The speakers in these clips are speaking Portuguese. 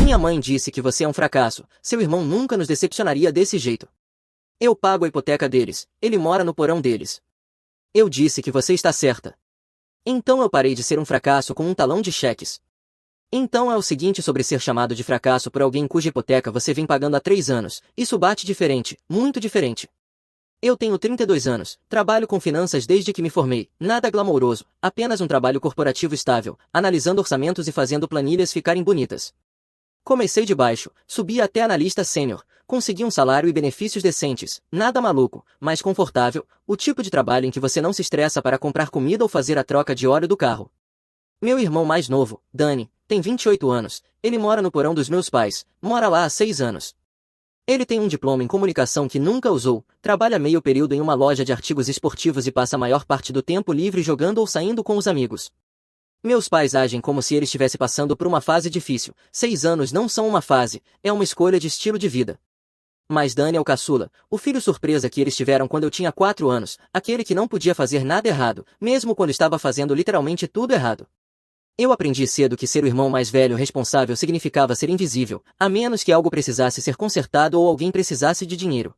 Minha mãe disse que você é um fracasso, seu irmão nunca nos decepcionaria desse jeito. Eu pago a hipoteca deles, ele mora no porão deles. Eu disse que você está certa. Então eu parei de ser um fracasso com um talão de cheques. Então é o seguinte sobre ser chamado de fracasso por alguém cuja hipoteca você vem pagando há 3 anos, isso bate diferente, muito diferente. Eu tenho 32 anos, trabalho com finanças desde que me formei, nada glamouroso, apenas um trabalho corporativo estável, analisando orçamentos e fazendo planilhas ficarem bonitas. Comecei de baixo, subi até analista sênior, consegui um salário e benefícios decentes, nada maluco, mas confortável, o tipo de trabalho em que você não se estressa para comprar comida ou fazer a troca de óleo do carro. Meu irmão mais novo, Dani, tem 28 anos, ele mora no porão dos meus pais, mora lá há 6 anos. Ele tem um diploma em comunicação que nunca usou, trabalha meio período em uma loja de artigos esportivos e passa a maior parte do tempo livre jogando ou saindo com os amigos. Meus pais agem como se ele estivesse passando por uma fase difícil. 6 anos não são uma fase, é uma escolha de estilo de vida. Mas Dani é o caçula, o filho surpresa que eles tiveram quando eu tinha 4 anos, aquele que não podia fazer nada errado, mesmo quando estava fazendo literalmente tudo errado. Eu aprendi cedo que ser o irmão mais velho responsável significava ser invisível, a menos que algo precisasse ser consertado ou alguém precisasse de dinheiro.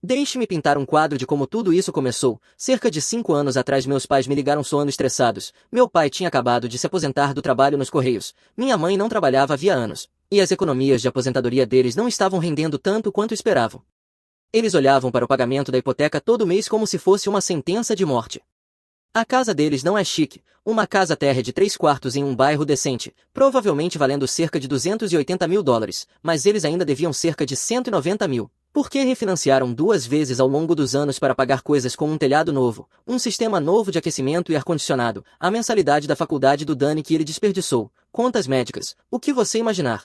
Deixe-me pintar um quadro de como tudo isso começou. Cerca de 5 anos atrás meus pais me ligaram soando estressados. Meu pai tinha acabado de se aposentar do trabalho nos Correios. Minha mãe não trabalhava havia anos. E as economias de aposentadoria deles não estavam rendendo tanto quanto esperavam. Eles olhavam para o pagamento da hipoteca todo mês como se fosse uma sentença de morte. A casa deles não é chique, uma casa térrea de 3 quartos em um bairro decente, provavelmente valendo cerca de 280 mil dólares, mas eles ainda deviam cerca de 190 mil. Porque refinanciaram 2 vezes ao longo dos anos para pagar coisas como um telhado novo, um sistema novo de aquecimento e ar-condicionado, a mensalidade da faculdade do Dani que ele desperdiçou, contas médicas, o que você imaginar.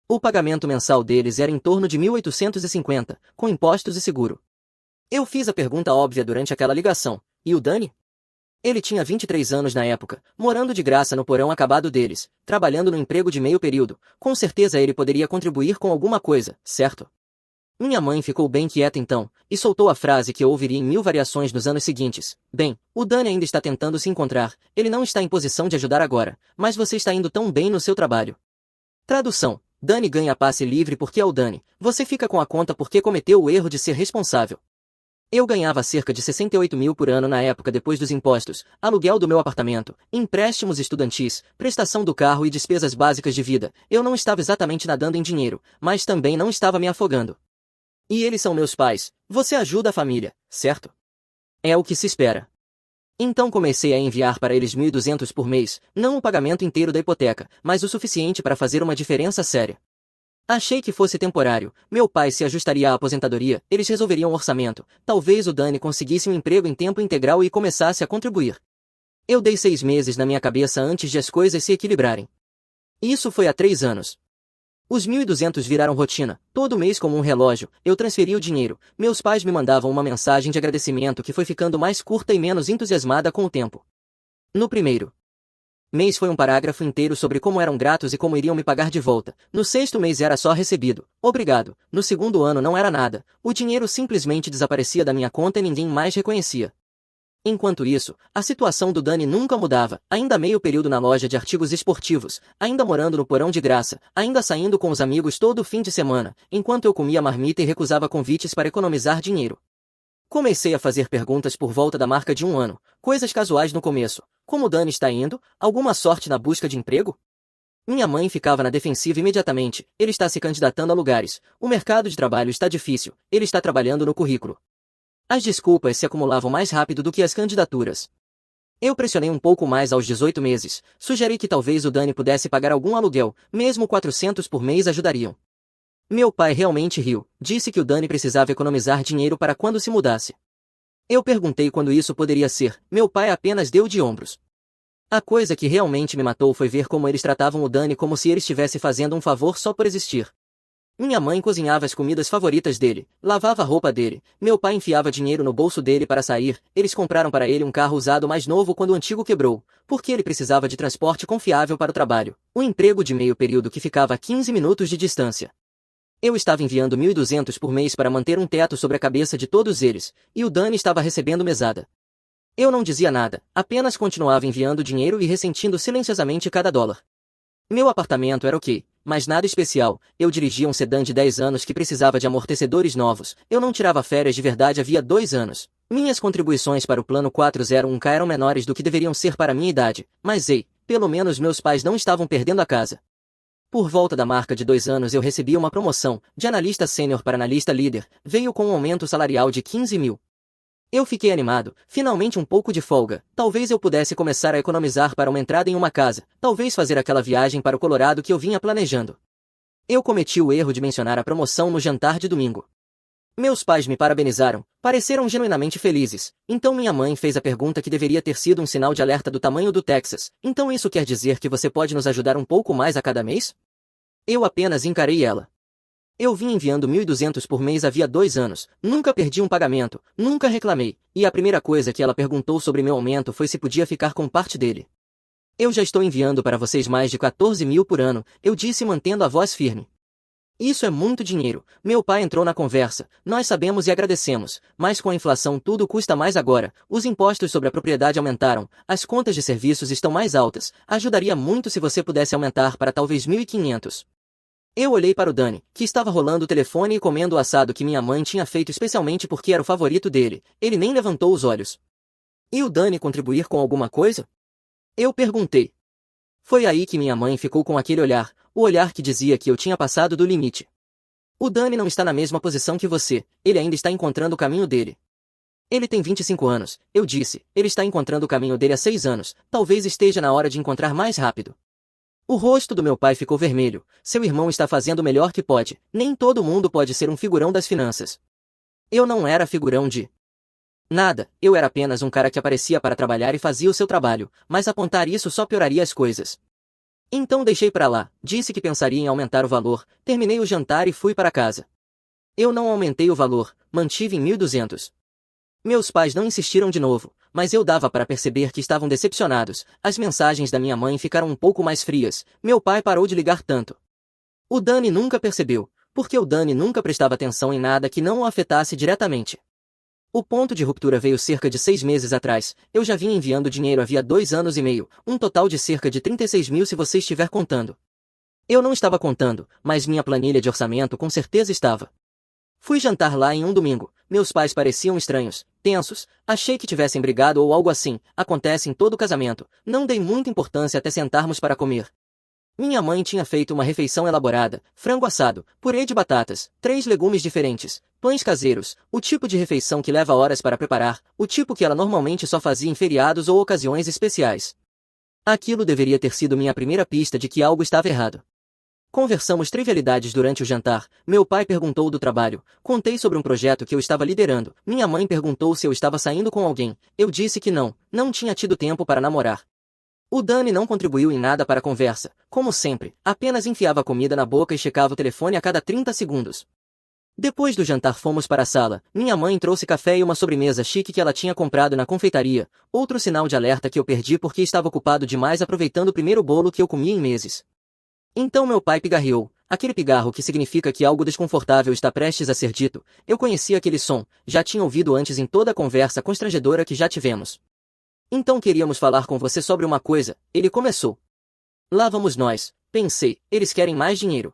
O pagamento mensal deles era em torno de 1.850, com impostos e seguro. Eu fiz a pergunta óbvia durante aquela ligação, e o Dani? Ele tinha 23 anos na época, morando de graça no porão acabado deles, trabalhando no emprego de meio período, com certeza ele poderia contribuir com alguma coisa, certo? Minha mãe ficou bem quieta então, e soltou a frase que eu ouviria em 1000 variações nos anos seguintes. Bem, o Dani ainda está tentando se encontrar, ele não está em posição de ajudar agora, mas você está indo tão bem no seu trabalho. Tradução. Dani ganha passe livre porque é o Dani, você fica com a conta porque cometeu o erro de ser responsável. Eu ganhava cerca de 68 mil por ano na época depois dos impostos, aluguel do meu apartamento, empréstimos estudantis, prestação do carro e despesas básicas de vida. Eu não estava exatamente nadando em dinheiro, mas também não estava me afogando. E eles são meus pais, você ajuda a família, certo? É o que se espera. Então comecei a enviar para eles 1.200 por mês, não o pagamento inteiro da hipoteca, mas o suficiente para fazer uma diferença séria. Achei que fosse temporário, meu pai se ajustaria à aposentadoria, eles resolveriam o orçamento, talvez o Dani conseguisse um emprego em tempo integral e começasse a contribuir. Eu dei 6 meses na minha cabeça antes de as coisas se equilibrarem. Isso foi há 3 anos. Os 1.200 viraram rotina, todo mês como um relógio, eu transferi o dinheiro, meus pais me mandavam uma mensagem de agradecimento que foi ficando mais curta e menos entusiasmada com o tempo. No primeiro mês foi um parágrafo inteiro sobre como eram gratos e como iriam me pagar de volta, no 6º mês era só recebido, obrigado, no 2º ano não era nada, o dinheiro simplesmente desaparecia da minha conta e ninguém mais reconhecia. Enquanto isso, a situação do Dani nunca mudava, ainda meio período na loja de artigos esportivos, ainda morando no porão de graça, ainda saindo com os amigos todo fim de semana, enquanto eu comia marmita e recusava convites para economizar dinheiro. Comecei a fazer perguntas por volta da marca de 1 ano, coisas casuais no começo. Como o Dani está indo? Alguma sorte na busca de emprego? Minha mãe ficava na defensiva imediatamente, ele está se candidatando a lugares, o mercado de trabalho está difícil, ele está trabalhando no currículo. As desculpas se acumulavam mais rápido do que as candidaturas. Eu pressionei um pouco mais aos 18 meses, sugeri que talvez o Dani pudesse pagar algum aluguel, mesmo 400 por mês ajudariam. Meu pai realmente riu, disse que o Dani precisava economizar dinheiro para quando se mudasse. Eu perguntei quando isso poderia ser, meu pai apenas deu de ombros. A coisa que realmente me matou foi ver como eles tratavam o Dani como se ele estivesse fazendo um favor só por existir. Minha mãe cozinhava as comidas favoritas dele, lavava a roupa dele, meu pai enfiava dinheiro no bolso dele para sair, eles compraram para ele um carro usado mais novo quando o antigo quebrou, porque ele precisava de transporte confiável para o trabalho, um emprego de meio período que ficava a 15 minutos de distância. Eu estava enviando 1.200 por mês para manter um teto sobre a cabeça de todos eles, e o Dani estava recebendo mesada. Eu não dizia nada, apenas continuava enviando dinheiro e ressentindo silenciosamente cada dólar. Meu apartamento era ok, mas nada especial. Eu dirigia um sedã de 10 anos que precisava de amortecedores novos. Eu não tirava férias de verdade havia 2 anos. Minhas contribuições para o plano 401k eram menores do que deveriam ser para minha idade, mas ei, pelo menos meus pais não estavam perdendo a casa. Por volta da marca de 2 anos eu recebi uma promoção, de analista sênior para analista líder, veio com um aumento salarial de 15 mil. Eu fiquei animado, finalmente um pouco de folga. Talvez eu pudesse começar a economizar para uma entrada em uma casa, talvez fazer aquela viagem para o Colorado que eu vinha planejando. Eu cometi o erro de mencionar a promoção no jantar de domingo. Meus pais me parabenizaram, pareceram genuinamente felizes. Então minha mãe fez a pergunta que deveria ter sido um sinal de alerta do tamanho do Texas. Então isso quer dizer que você pode nos ajudar um pouco mais a cada mês? Eu apenas encarei ela. Eu vim enviando 1.200 por mês havia 2 anos, nunca perdi um pagamento, nunca reclamei, e a primeira coisa que ela perguntou sobre meu aumento foi se podia ficar com parte dele. Eu já estou enviando para vocês mais de 14 mil por ano, eu disse mantendo a voz firme. Isso é muito dinheiro, meu pai entrou na conversa, nós sabemos e agradecemos, mas com a inflação tudo custa mais agora, os impostos sobre a propriedade aumentaram, as contas de serviços estão mais altas, ajudaria muito se você pudesse aumentar para talvez 1.500. Eu olhei para o Danny, que estava rolando o telefone e comendo o assado que minha mãe tinha feito especialmente porque era o favorito dele. Ele nem levantou os olhos. E o Danny contribuir com alguma coisa? Eu perguntei. Foi aí que minha mãe ficou com aquele olhar, o olhar que dizia que eu tinha passado do limite. O Danny não está na mesma posição que você, ele ainda está encontrando o caminho dele. Ele tem 25 anos, eu disse, ele está encontrando o caminho dele há 6 anos, talvez esteja na hora de encontrar mais rápido. O rosto do meu pai ficou vermelho. Seu irmão está fazendo o melhor que pode. Nem todo mundo pode ser um figurão das finanças. Eu não era figurão de nada. Eu era apenas um cara que aparecia para trabalhar e fazia o seu trabalho, mas apontar isso só pioraria as coisas. Então deixei pra lá, disse que pensaria em aumentar o valor, terminei o jantar e fui para casa. Eu não aumentei o valor, mantive em 1.200. Meus pais não insistiram de novo, mas eu dava para perceber que estavam decepcionados. As mensagens da minha mãe ficaram um pouco mais frias. Meu pai parou de ligar tanto. O Danny nunca percebeu, porque o Danny nunca prestava atenção em nada que não o afetasse diretamente. O ponto de ruptura veio cerca de 6 meses atrás. Eu já vinha enviando dinheiro havia 2 anos e meio, um total de cerca de 36 mil se você estiver contando. Eu não estava contando, mas minha planilha de orçamento com certeza estava. Fui jantar lá em um domingo. Meus pais pareciam estranhos, tensos, achei que tivessem brigado ou algo assim, acontece em todo casamento, não dei muita importância até sentarmos para comer. Minha mãe tinha feito uma refeição elaborada, frango assado, purê de batatas, 3 legumes diferentes, pães caseiros, o tipo de refeição que leva horas para preparar, o tipo que ela normalmente só fazia em feriados ou ocasiões especiais. Aquilo deveria ter sido minha primeira pista de que algo estava errado. Conversamos trivialidades durante o jantar, meu pai perguntou do trabalho, contei sobre um projeto que eu estava liderando, minha mãe perguntou se eu estava saindo com alguém, eu disse que não tinha tido tempo para namorar. O Danny não contribuiu em nada para a conversa, como sempre, apenas enfiava a comida na boca e checava o telefone a cada 30 segundos. Depois do jantar fomos para a sala, minha mãe trouxe café e uma sobremesa chique que ela tinha comprado na confeitaria, outro sinal de alerta que eu perdi porque estava ocupado demais aproveitando o primeiro bolo que eu comia em meses. Então meu pai pigarreou, aquele pigarro que significa que algo desconfortável está prestes a ser dito. Eu conhecia aquele som, já tinha ouvido antes em toda a conversa constrangedora que já tivemos. Então queríamos falar com você sobre uma coisa, ele começou. Lá vamos nós, pensei, eles querem mais dinheiro.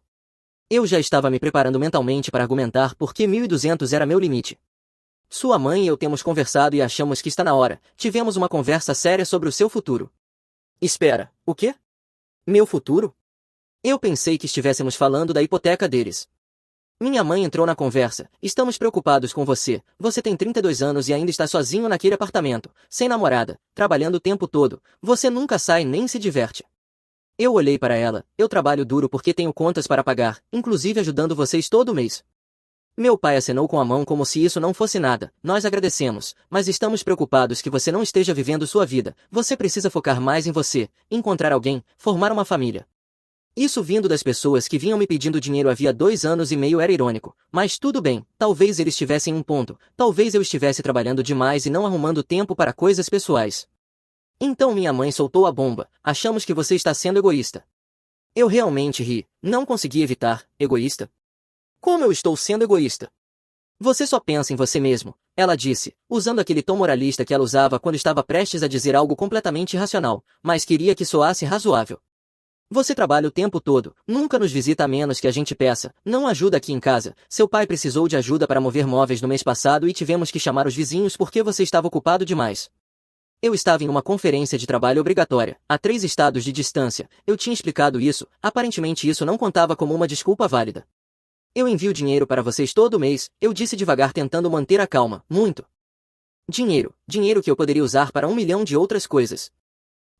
Eu já estava me preparando mentalmente para argumentar porque 1.200 era meu limite. Sua mãe e eu temos conversado e achamos que está na hora, tivemos uma conversa séria sobre o seu futuro. Espera, o quê? Meu futuro? Eu pensei que estivéssemos falando da hipoteca deles. Minha mãe entrou na conversa. Estamos preocupados com você. Você tem 32 anos e ainda está sozinho naquele apartamento, sem namorada, trabalhando o tempo todo. Você nunca sai nem se diverte. Eu olhei para ela. Eu trabalho duro porque tenho contas para pagar, inclusive ajudando vocês todo mês. Meu pai acenou com a mão como se isso não fosse nada. Nós agradecemos, mas estamos preocupados que você não esteja vivendo sua vida. Você precisa focar mais em você, encontrar alguém, formar uma família. Isso vindo das pessoas que vinham me pedindo dinheiro havia 2 anos e meio era irônico, mas tudo bem, talvez eles tivessem um ponto, talvez eu estivesse trabalhando demais e não arrumando tempo para coisas pessoais. Então minha mãe soltou a bomba, achamos que você está sendo egoísta. Eu realmente ri, não consegui evitar, egoísta? Como eu estou sendo egoísta? Você só pensa em você mesmo, ela disse, usando aquele tom moralista que ela usava quando estava prestes a dizer algo completamente irracional, mas queria que soasse razoável. Você trabalha o tempo todo, nunca nos visita a menos que a gente peça, não ajuda aqui em casa. Seu pai precisou de ajuda para mover móveis no mês passado e tivemos que chamar os vizinhos porque você estava ocupado demais. Eu estava em uma conferência de trabalho obrigatória, a 3 estados de distância. Eu tinha explicado isso, aparentemente isso não contava como uma desculpa válida. Eu envio dinheiro para vocês todo mês, eu disse devagar tentando manter a calma, muito. Dinheiro que eu poderia usar para 1 milhão de outras coisas.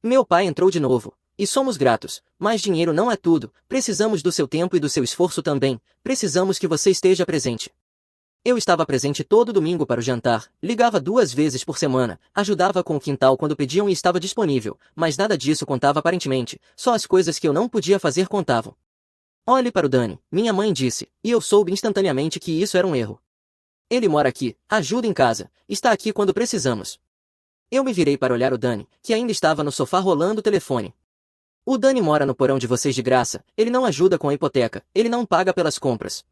Meu pai entrou de novo. E somos gratos, mas dinheiro não é tudo, precisamos do seu tempo e do seu esforço também, precisamos que você esteja presente. Eu estava presente todo domingo para o jantar, ligava 2 vezes por semana, ajudava com o quintal quando pediam e estava disponível, mas nada disso contava aparentemente, só as coisas que eu não podia fazer contavam. Olhe para o Dani, minha mãe disse, e eu soube instantaneamente que isso era um erro. Ele mora aqui, ajuda em casa, está aqui quando precisamos. Eu me virei para olhar o Dani, que ainda estava no sofá rolando o telefone. O Dani mora no porão de vocês de graça, ele não ajuda com a hipoteca, ele não paga pelas compras.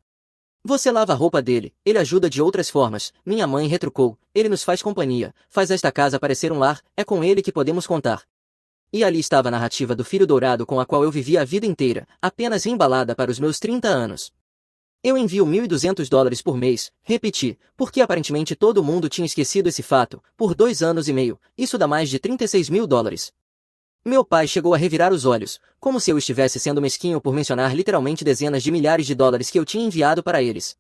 Você lava a roupa dele, ele ajuda de outras formas, minha mãe retrucou, ele nos faz companhia, faz esta casa parecer um lar, é com ele que podemos contar. E ali estava a narrativa do filho dourado com a qual eu vivia a vida inteira, apenas embalada para os meus 30 anos. Eu envio $1.200 por mês, repeti, porque aparentemente todo mundo tinha esquecido esse fato, por 2 anos e meio, isso dá mais de $36.000. Meu pai chegou a revirar os olhos, como se eu estivesse sendo mesquinho por mencionar literalmente dezenas de milhares de dólares que eu tinha enviado para eles.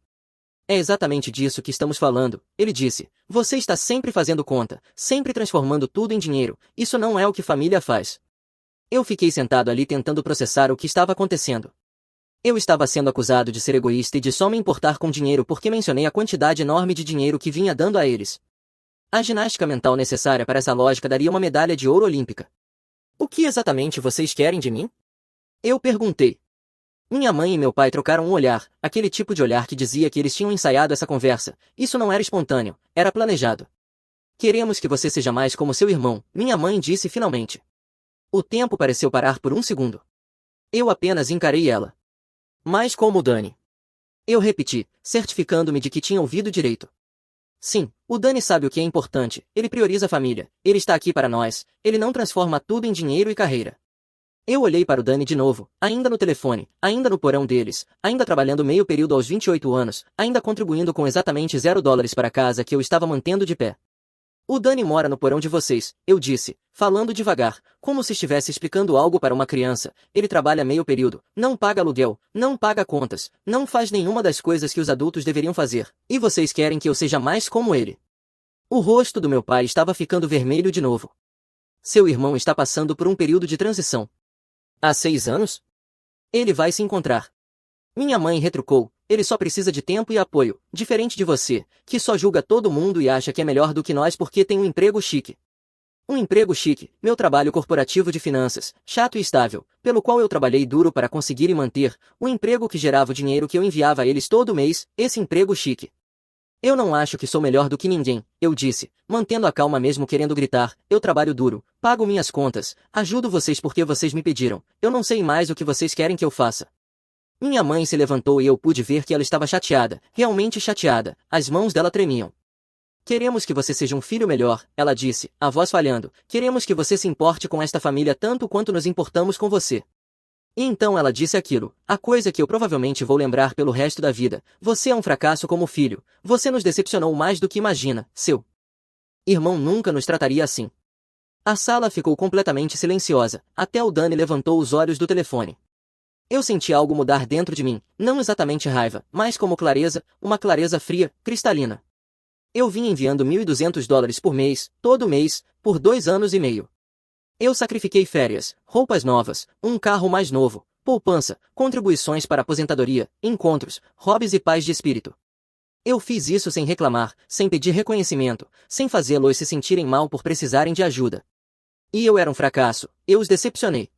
É exatamente disso que estamos falando, ele disse. Você está sempre fazendo conta, sempre transformando tudo em dinheiro, isso não é o que família faz. Eu fiquei sentado ali tentando processar o que estava acontecendo. Eu estava sendo acusado de ser egoísta e de só me importar com dinheiro porque mencionei a quantidade enorme de dinheiro que vinha dando a eles. A ginástica mental necessária para essa lógica daria uma medalha de ouro olímpica. O que exatamente vocês querem de mim? Eu perguntei. Minha mãe e meu pai trocaram um olhar, aquele tipo de olhar que dizia que eles tinham ensaiado essa conversa. Isso não era espontâneo, era planejado. Queremos que você seja mais como seu irmão, minha mãe disse finalmente. O tempo pareceu parar por um segundo. Eu apenas encarei ela. Mais como o Dani. Eu repeti, certificando-me de que tinha ouvido direito. Sim, o Dani sabe o que é importante, ele prioriza a família, ele está aqui para nós, ele não transforma tudo em dinheiro e carreira. Eu olhei para o Dani de novo, ainda no telefone, ainda no porão deles, ainda trabalhando meio período aos 28 anos, ainda contribuindo com exatamente $0 para a casa que eu estava mantendo de pé. O Dani mora no porão de vocês, eu disse, falando devagar, como se estivesse explicando algo para uma criança. Ele trabalha meio período, não paga aluguel, não paga contas, não faz nenhuma das coisas que os adultos deveriam fazer, e vocês querem que eu seja mais como ele. O rosto do meu pai estava ficando vermelho de novo. Seu irmão está passando por um período de transição. Há 6 anos? Ele vai se encontrar. Minha mãe retrucou, ele só precisa de tempo e apoio, diferente de você, que só julga todo mundo e acha que é melhor do que nós porque tem um emprego chique. Um emprego chique, meu trabalho corporativo de finanças, chato e estável, pelo qual eu trabalhei duro para conseguir e manter, um emprego que gerava o dinheiro que eu enviava a eles todo mês, esse emprego chique. Eu não acho que sou melhor do que ninguém, eu disse, mantendo a calma mesmo querendo gritar, eu trabalho duro, pago minhas contas, ajudo vocês porque vocês me pediram, eu não sei mais o que vocês querem que eu faça. Minha mãe se levantou e eu pude ver que ela estava chateada, realmente chateada, as mãos dela tremiam. Queremos que você seja um filho melhor, ela disse, a voz falhando, queremos que você se importe com esta família tanto quanto nos importamos com você. E então ela disse aquilo, a coisa que eu provavelmente vou lembrar pelo resto da vida, você é um fracasso como filho, você nos decepcionou mais do que imagina, seu irmão nunca nos trataria assim. A sala ficou completamente silenciosa, até o Dani levantou os olhos do telefone. Eu senti algo mudar dentro de mim, não exatamente raiva, mas como clareza, uma clareza fria, cristalina. Eu vim enviando $1.200 por mês, todo mês, por 2 anos e meio. Eu sacrifiquei férias, roupas novas, um carro mais novo, poupança, contribuições para aposentadoria, encontros, hobbies e paz de espírito. Eu fiz isso sem reclamar, sem pedir reconhecimento, sem fazê-los se sentirem mal por precisarem de ajuda. E eu era um fracasso, eu os decepcionei.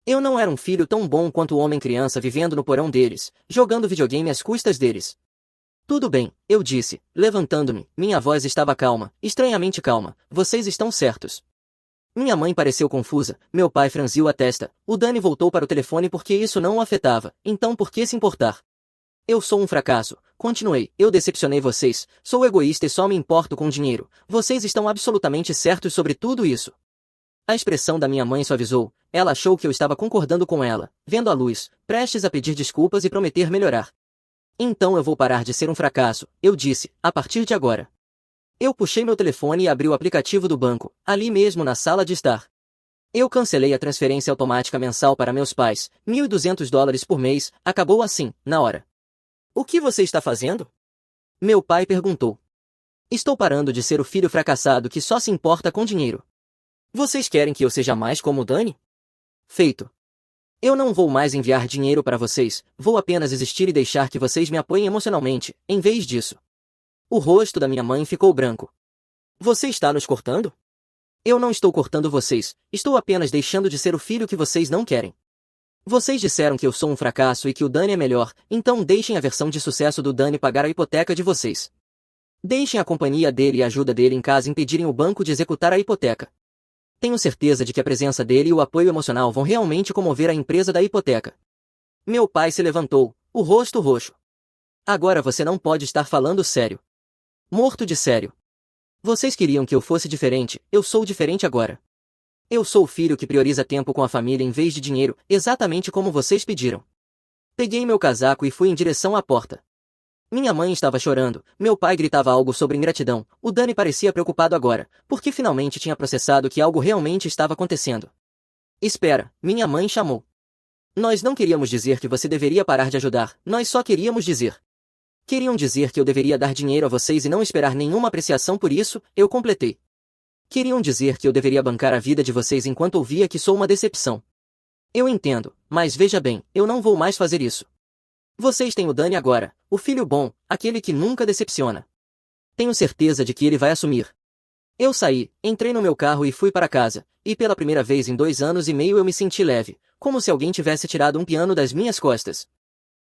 Eu não era um filho tão bom quanto o homem-criança vivendo no porão deles, jogando videogame às custas deles. Tudo bem, eu disse, levantando-me, minha voz estava calma, estranhamente calma, vocês estão certos. Minha mãe pareceu confusa, meu pai franziu a testa, o Dani voltou para o telefone porque isso não o afetava, então por que se importar? Eu sou um fracasso, continuei, eu decepcionei vocês, sou egoísta e só me importo com dinheiro, vocês estão absolutamente certos sobre tudo isso. A expressão da minha mãe suavizou. Ela achou que eu estava concordando com ela, vendo a luz, prestes a pedir desculpas e prometer melhorar. Então eu vou parar de ser um fracasso, eu disse, a partir de agora. Eu puxei meu telefone e abri o aplicativo do banco, ali mesmo na sala de estar. Eu cancelei a transferência automática mensal para meus pais, $1.200 por mês, acabou assim, na hora. O que você está fazendo? Meu pai perguntou. Estou parando de ser o filho fracassado que só se importa com dinheiro. Vocês querem que eu seja mais como o Dani? Feito. Eu não vou mais enviar dinheiro para vocês, vou apenas existir e deixar que vocês me apoiem emocionalmente, em vez disso. O rosto da minha mãe ficou branco. Você está nos cortando? Eu não estou cortando vocês, estou apenas deixando de ser o filho que vocês não querem. Vocês disseram que eu sou um fracasso e que o Dani é melhor, então deixem a versão de sucesso do Dani pagar a hipoteca de vocês. Deixem a companhia dele e a ajuda dele em casa impedirem o banco de executar a hipoteca. Tenho certeza de que a presença dele e o apoio emocional vão realmente comover a empresa da hipoteca. Meu pai se levantou, o rosto roxo. Agora você não pode estar falando sério. Morto de sério. Vocês queriam que eu fosse diferente, eu sou diferente agora. Eu sou o filho que prioriza tempo com a família em vez de dinheiro, exatamente como vocês pediram. Peguei meu casaco e fui em direção à porta. Minha mãe estava chorando, meu pai gritava algo sobre ingratidão, o Dani parecia preocupado agora, porque finalmente tinha processado que algo realmente estava acontecendo. Espera, minha mãe chamou. Nós não queríamos dizer que você deveria parar de ajudar, nós só queríamos dizer. Queriam dizer que eu deveria dar dinheiro a vocês e não esperar nenhuma apreciação por isso, eu completei. Queriam dizer que eu deveria bancar a vida de vocês enquanto ouvia que sou uma decepção. Eu entendo, mas veja bem, eu não vou mais fazer isso. Vocês têm o Dani agora, o filho bom, aquele que nunca decepciona. Tenho certeza de que ele vai assumir. Eu saí, entrei no meu carro e fui para casa, e pela primeira vez em 2 anos e meio eu me senti leve, como se alguém tivesse tirado um piano das minhas costas.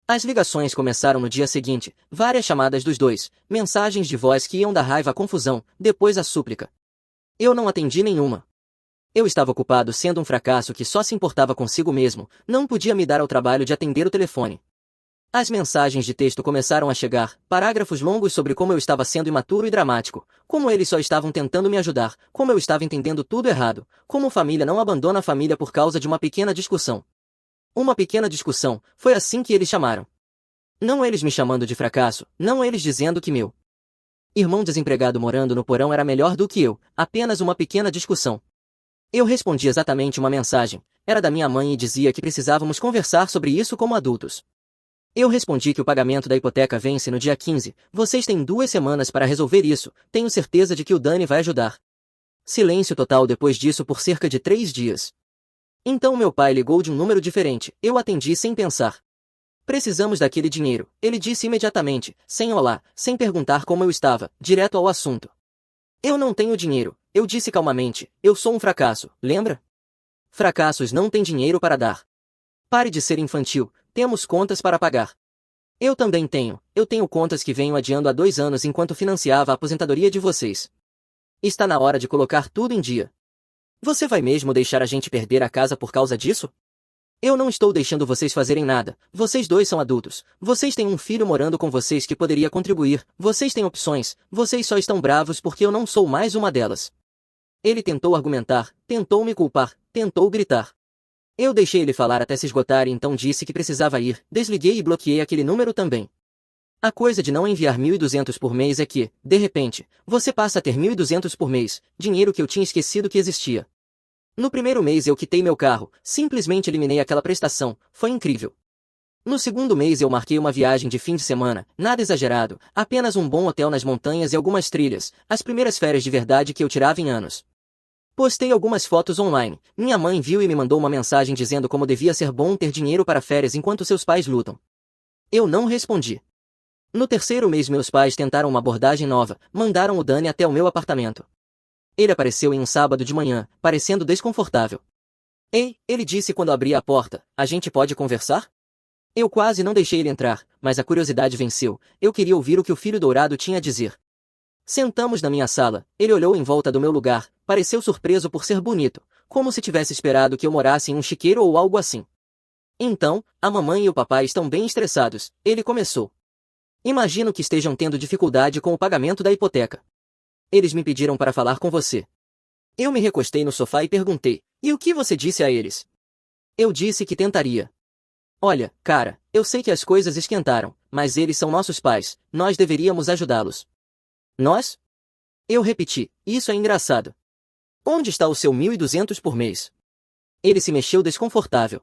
As ligações começaram no dia seguinte, várias chamadas dos dois, mensagens de voz que iam da raiva à confusão, depois à súplica. Eu não atendi nenhuma. Eu estava ocupado sendo um fracasso que só se importava consigo mesmo, não podia me dar ao trabalho de atender o telefone. As mensagens de texto começaram a chegar, parágrafos longos sobre como eu estava sendo imaturo e dramático, como eles só estavam tentando me ajudar, como eu estava entendendo tudo errado, como família não abandona a família por causa de uma pequena discussão. Uma pequena discussão, foi assim que eles chamaram. Não eles me chamando de fracasso, não eles dizendo que meu irmão desempregado morando no porão era melhor do que eu, apenas uma pequena discussão. Eu respondi exatamente uma mensagem, era da minha mãe e dizia que precisávamos conversar sobre isso como adultos. Eu respondi que o pagamento da hipoteca vence no dia 15, vocês têm 2 semanas para resolver isso, tenho certeza de que o Dani vai ajudar. Silêncio total depois disso por cerca de 3 dias. Então meu pai ligou de um número diferente, eu atendi sem pensar. Precisamos daquele dinheiro, ele disse imediatamente, sem olá, sem perguntar como eu estava, direto ao assunto. Eu não tenho dinheiro, eu disse calmamente, eu sou um fracasso, lembra? Fracassos não têm dinheiro para dar. Pare de ser infantil, temos contas para pagar. Eu também eu tenho contas que venho adiando há 2 anos enquanto financiava a aposentadoria de vocês. Está na hora de colocar tudo em dia. Você vai mesmo deixar a gente perder a casa por causa disso? Eu não estou deixando vocês fazerem nada, vocês dois são adultos, vocês têm um filho morando com vocês que poderia contribuir, vocês têm opções, vocês só estão bravos porque eu não sou mais uma delas. Ele tentou argumentar, tentou me culpar, tentou gritar. Eu deixei ele falar até se esgotar e então disse que precisava ir, desliguei e bloqueei aquele número também. A coisa de não enviar 1.200 por mês é que, de repente, você passa a ter 1.200 por mês, dinheiro que eu tinha esquecido que existia. No primeiro mês eu quitei meu carro, simplesmente eliminei aquela prestação, foi incrível. No segundo mês eu marquei uma viagem de fim de semana, nada exagerado, apenas um bom hotel nas montanhas e algumas trilhas, as primeiras férias de verdade que eu tirava em anos. Postei algumas fotos online, minha mãe viu e me mandou uma mensagem dizendo como devia ser bom ter dinheiro para férias enquanto seus pais lutam. Eu não respondi. No terceiro mês meus pais tentaram uma abordagem nova, mandaram o Dani até o meu apartamento. Ele apareceu em um sábado de manhã, parecendo desconfortável. Ei, ele disse quando abri a porta, a gente pode conversar? Eu quase não deixei ele entrar, mas a curiosidade venceu, eu queria ouvir o que o filho dourado tinha a dizer. Sentamos na minha sala, ele olhou em volta do meu lugar, pareceu surpreso por ser bonito, como se tivesse esperado que eu morasse em um chiqueiro ou algo assim. Então, a mamãe e o papai estão bem estressados, ele começou. Imagino que estejam tendo dificuldade com o pagamento da hipoteca. Eles me pediram para falar com você. Eu me recostei no sofá e perguntei, e o que você disse a eles? Eu disse que tentaria. Olha, cara, eu sei que as coisas esquentaram, mas eles são nossos pais, nós deveríamos ajudá-los. Nós? Eu repeti, isso é engraçado. Onde está o seu 1.200 por mês? Ele se mexeu desconfortável.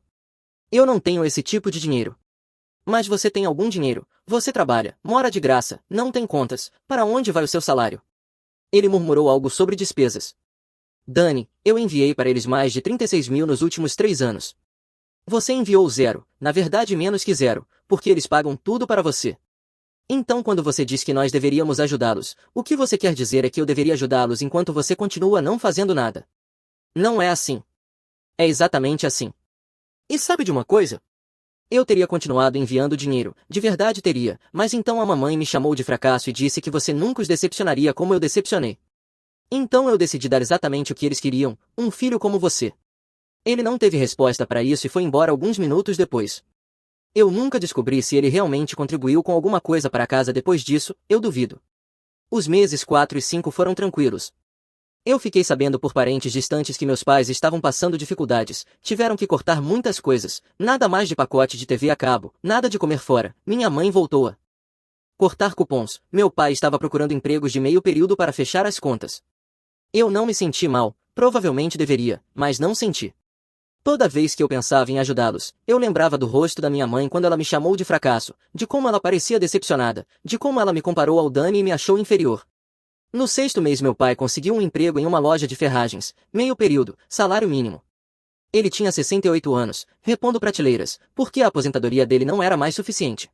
Eu não tenho esse tipo de dinheiro. Mas você tem algum dinheiro, você trabalha, mora de graça, não tem contas, para onde vai o seu salário? Ele murmurou algo sobre despesas. Dani, eu enviei para eles mais de 36 mil nos últimos 3 anos. Você enviou zero, na verdade menos que zero, porque eles pagam tudo para você. Então quando você diz que nós deveríamos ajudá-los, o que você quer dizer é que eu deveria ajudá-los enquanto você continua não fazendo nada. Não é assim. É exatamente assim. E sabe de uma coisa? Eu teria continuado enviando dinheiro, de verdade teria, mas então a mamãe me chamou de fracasso e disse que você nunca os decepcionaria como eu decepcionei. Então eu decidi dar exatamente o que eles queriam, um filho como você. Ele não teve resposta para isso e foi embora alguns minutos depois. Eu nunca descobri se ele realmente contribuiu com alguma coisa para a casa depois disso, eu duvido. Os meses 4 e 5 foram tranquilos. Eu fiquei sabendo por parentes distantes que meus pais estavam passando dificuldades, tiveram que cortar muitas coisas, nada mais de pacote de TV a cabo, nada de comer fora, minha mãe voltou a cortar cupons, meu pai estava procurando empregos de meio período para fechar as contas. Eu não me senti mal, provavelmente deveria, mas não senti. Toda vez que eu pensava em ajudá-los, eu lembrava do rosto da minha mãe quando ela me chamou de fracasso, de como ela parecia decepcionada, de como ela me comparou ao Dani e me achou inferior. No 6º mês meu pai conseguiu um emprego em uma loja de ferragens, meio período, salário mínimo. Ele tinha 68 anos, repondo prateleiras, porque a aposentadoria dele não era mais suficiente.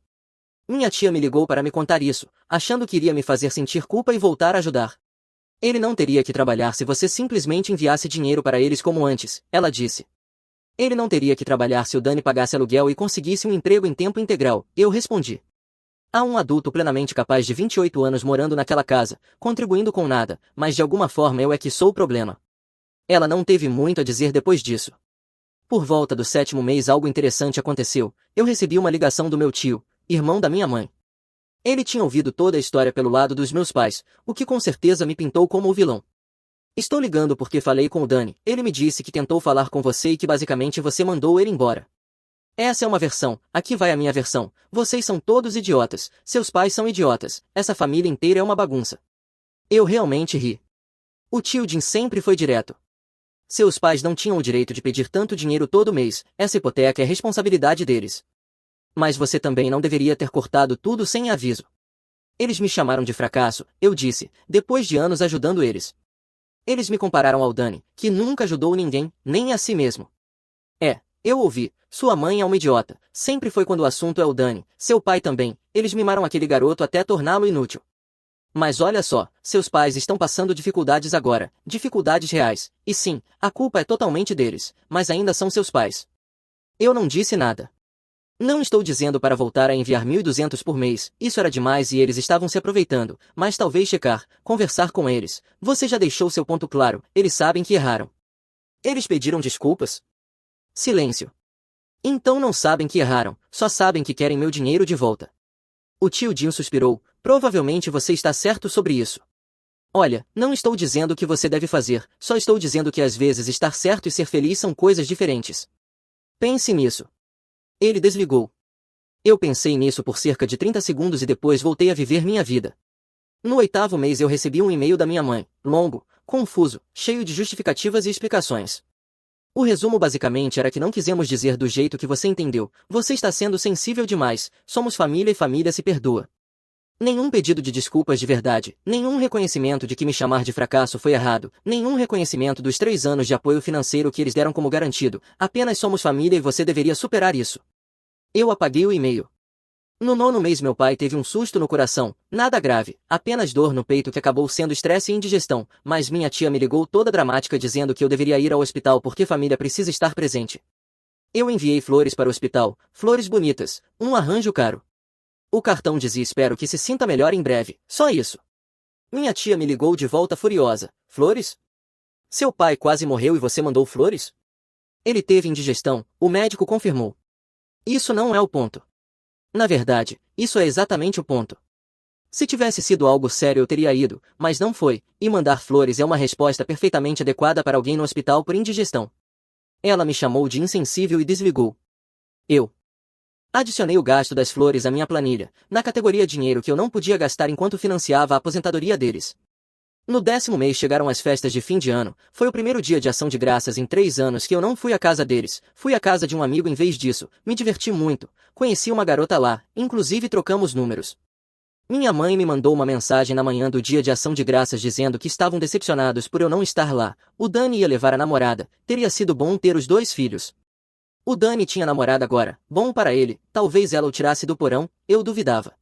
Minha tia me ligou para me contar isso, achando que iria me fazer sentir culpa e voltar a ajudar. Ele não teria que trabalhar se você simplesmente enviasse dinheiro para eles como antes, ela disse. Ele não teria que trabalhar se o Dani pagasse aluguel e conseguisse um emprego em tempo integral, eu respondi. Há um adulto plenamente capaz de 28 anos morando naquela casa, contribuindo com nada, mas de alguma forma eu é que sou o problema. Ela não teve muito a dizer depois disso. Por volta do 7º mês algo interessante aconteceu, eu recebi uma ligação do meu tio, irmão da minha mãe. Ele tinha ouvido toda a história pelo lado dos meus pais, o que com certeza me pintou como o vilão. Estou ligando porque falei com o Dani, ele me disse que tentou falar com você e que basicamente você mandou ele embora. Essa é uma versão, aqui vai a minha versão, vocês são todos idiotas, seus pais são idiotas, essa família inteira é uma bagunça. Eu realmente ri. O tio Jim sempre foi direto. Seus pais não tinham o direito de pedir tanto dinheiro todo mês, essa hipoteca é responsabilidade deles. Mas você também não deveria ter cortado tudo sem aviso. Eles me chamaram de fracasso, eu disse, depois de anos ajudando eles. Eles me compararam ao Dani, que nunca ajudou ninguém, nem a si mesmo. Eu ouvi, sua mãe é uma idiota, sempre foi quando o assunto é o Dani, seu pai também, eles mimaram aquele garoto até torná-lo inútil. Mas olha só, seus pais estão passando dificuldades agora, dificuldades reais, e sim, a culpa é totalmente deles, mas ainda são seus pais. Eu não disse nada. Não estou dizendo para voltar a enviar 1.200 por mês, isso era demais e eles estavam se aproveitando, mas talvez checar, conversar com eles. Você já deixou seu ponto claro, eles sabem que erraram. Eles pediram desculpas? Silêncio. Então não sabem que erraram, só sabem que querem meu dinheiro de volta. O tio Jim suspirou, provavelmente você está certo sobre isso. Olha, não estou dizendo o que você deve fazer, só estou dizendo que às vezes estar certo e ser feliz são coisas diferentes. Pense nisso. Ele desligou. Eu pensei nisso por cerca de 30 segundos e depois voltei a viver minha vida. No 8º mês eu recebi um e-mail da minha mãe, longo, confuso, cheio de justificativas e explicações. O resumo basicamente era que não quisemos dizer do jeito que você entendeu, você está sendo sensível demais, somos família e família se perdoa. Nenhum pedido de desculpas de verdade, nenhum reconhecimento de que me chamar de fracasso foi errado, nenhum reconhecimento dos 3 anos de apoio financeiro que eles deram como garantido, apenas somos família e você deveria superar isso. Eu apaguei o e-mail. No 9º mês meu pai teve um susto no coração, nada grave, apenas dor no peito que acabou sendo estresse e indigestão, mas minha tia me ligou toda dramática dizendo que eu deveria ir ao hospital porque família precisa estar presente. Eu enviei flores para o hospital, flores bonitas, um arranjo caro. O cartão dizia espero que se sinta melhor em breve, só isso. Minha tia me ligou de volta furiosa, flores? Seu pai quase morreu e você mandou flores? Ele teve indigestão, o médico confirmou. Isso não é o ponto. Na verdade, isso é exatamente o ponto. Se tivesse sido algo sério eu teria ido, mas não foi, e mandar flores é uma resposta perfeitamente adequada para alguém no hospital por indigestão. Ela me chamou de insensível e desligou. Eu adicionei o gasto das flores à minha planilha, na categoria dinheiro que eu não podia gastar enquanto financiava a aposentadoria deles. No 10º mês chegaram as festas de fim de ano, foi o primeiro dia de ação de graças em 3 anos que eu não fui à casa deles, fui à casa de um amigo em vez disso, me diverti muito, conheci uma garota lá, inclusive trocamos números. Minha mãe me mandou uma mensagem na manhã do dia de ação de graças dizendo que estavam decepcionados por eu não estar lá, o Dani ia levar a namorada, teria sido bom ter os 2 filhos. O Dani tinha namorada agora, bom para ele, talvez ela o tirasse do porão, eu duvidava.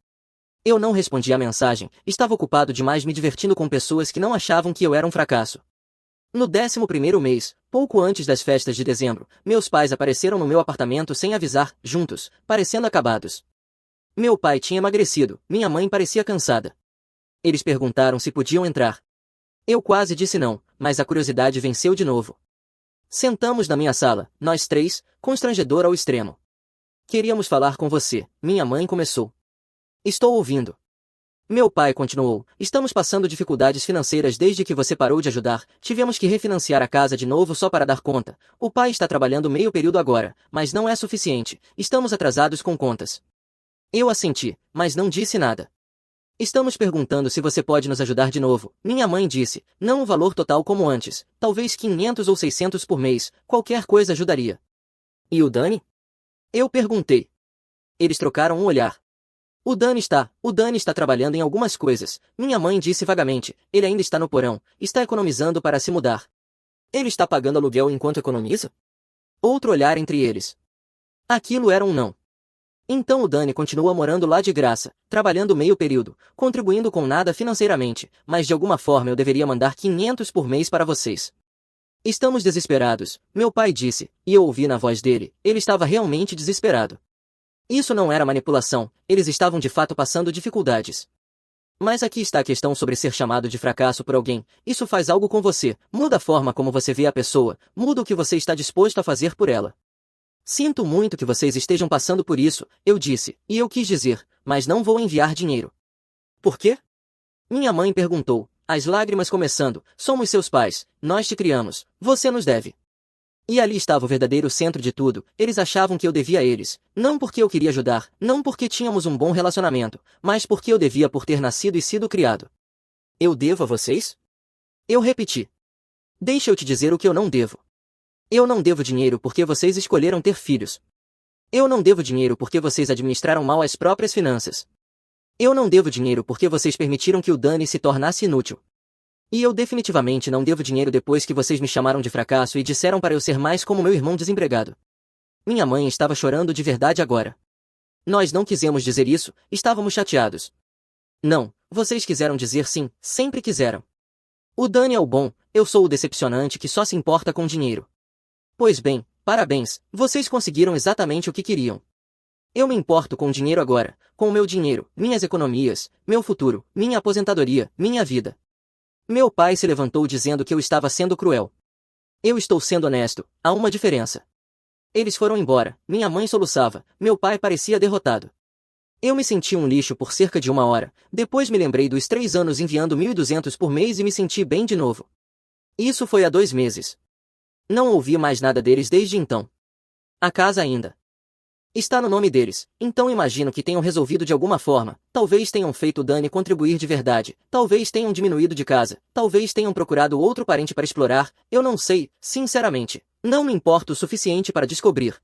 Eu não respondi à mensagem, estava ocupado demais me divertindo com pessoas que não achavam que eu era um fracasso. No 11º mês, pouco antes das festas de dezembro, meus pais apareceram no meu apartamento sem avisar, juntos, parecendo acabados. Meu pai tinha emagrecido, minha mãe parecia cansada. Eles perguntaram se podiam entrar. Eu quase disse não, mas a curiosidade venceu de novo. Sentamos na minha sala, nós 3, constrangedor ao extremo. Queríamos falar com você, minha mãe começou. Estou ouvindo. Meu pai continuou, estamos passando dificuldades financeiras desde que você parou de ajudar, tivemos que refinanciar a casa de novo só para dar conta. O pai está trabalhando meio período agora, mas não é suficiente, estamos atrasados com contas. Eu assenti, mas não disse nada. Estamos perguntando se você pode nos ajudar de novo, minha mãe disse, não o valor total como antes, talvez 500 ou 600 por mês, qualquer coisa ajudaria. E o Dani? Eu perguntei. Eles trocaram um olhar. O Dani está trabalhando em algumas coisas, minha mãe disse vagamente, ele ainda está no porão, está economizando para se mudar. Ele está pagando aluguel enquanto economiza? Outro olhar entre eles. Aquilo era um não. Então o Dani continua morando lá de graça, trabalhando meio período, contribuindo com nada financeiramente, mas de alguma forma eu deveria mandar 500 por mês para vocês. Estamos desesperados, meu pai disse, e eu ouvi na voz dele, ele estava realmente desesperado. Isso não era manipulação, eles estavam de fato passando dificuldades. Mas aqui está a questão sobre ser chamado de fracasso por alguém, isso faz algo com você, muda a forma como você vê a pessoa, muda o que você está disposto a fazer por ela. Sinto muito que vocês estejam passando por isso, eu disse, e eu quis dizer, mas não vou enviar dinheiro. Por quê? Minha mãe perguntou, as lágrimas começando, somos seus pais, nós te criamos, você nos deve. E ali estava o verdadeiro centro de tudo, eles achavam que eu devia a eles, não porque eu queria ajudar, não porque tínhamos um bom relacionamento, mas porque eu devia por ter nascido e sido criado. Eu devo a vocês? Eu repeti. Deixa eu te dizer o que eu não devo. Eu não devo dinheiro porque vocês escolheram ter filhos. Eu não devo dinheiro porque vocês administraram mal as próprias finanças. Eu não devo dinheiro porque vocês permitiram que o Dani se tornasse inútil. E eu definitivamente não devo dinheiro depois que vocês me chamaram de fracasso e disseram para eu ser mais como meu irmão desempregado. Minha mãe estava chorando de verdade agora. Nós não quisemos dizer isso, estávamos chateados. Não, vocês quiseram dizer sim, sempre quiseram. O Dani é o bom, eu sou o decepcionante que só se importa com dinheiro. Pois bem, parabéns, vocês conseguiram exatamente o que queriam. Eu me importo com o dinheiro agora, com o meu dinheiro, minhas economias, meu futuro, minha aposentadoria, minha vida. Meu pai se levantou dizendo que eu estava sendo cruel. Eu estou sendo honesto, há uma diferença. Eles foram embora, minha mãe soluçava, meu pai parecia derrotado. Eu me senti um lixo por cerca de 1 hora, depois me lembrei dos 3 anos enviando 1.200 por mês e me senti bem de novo. Isso foi há 2 meses. Não ouvi mais nada deles desde então. A casa ainda está no nome deles, então imagino que tenham resolvido de alguma forma, talvez tenham feito o Dani contribuir de verdade, talvez tenham diminuído de casa, talvez tenham procurado outro parente para explorar, eu não sei, sinceramente, não me importo o suficiente para descobrir.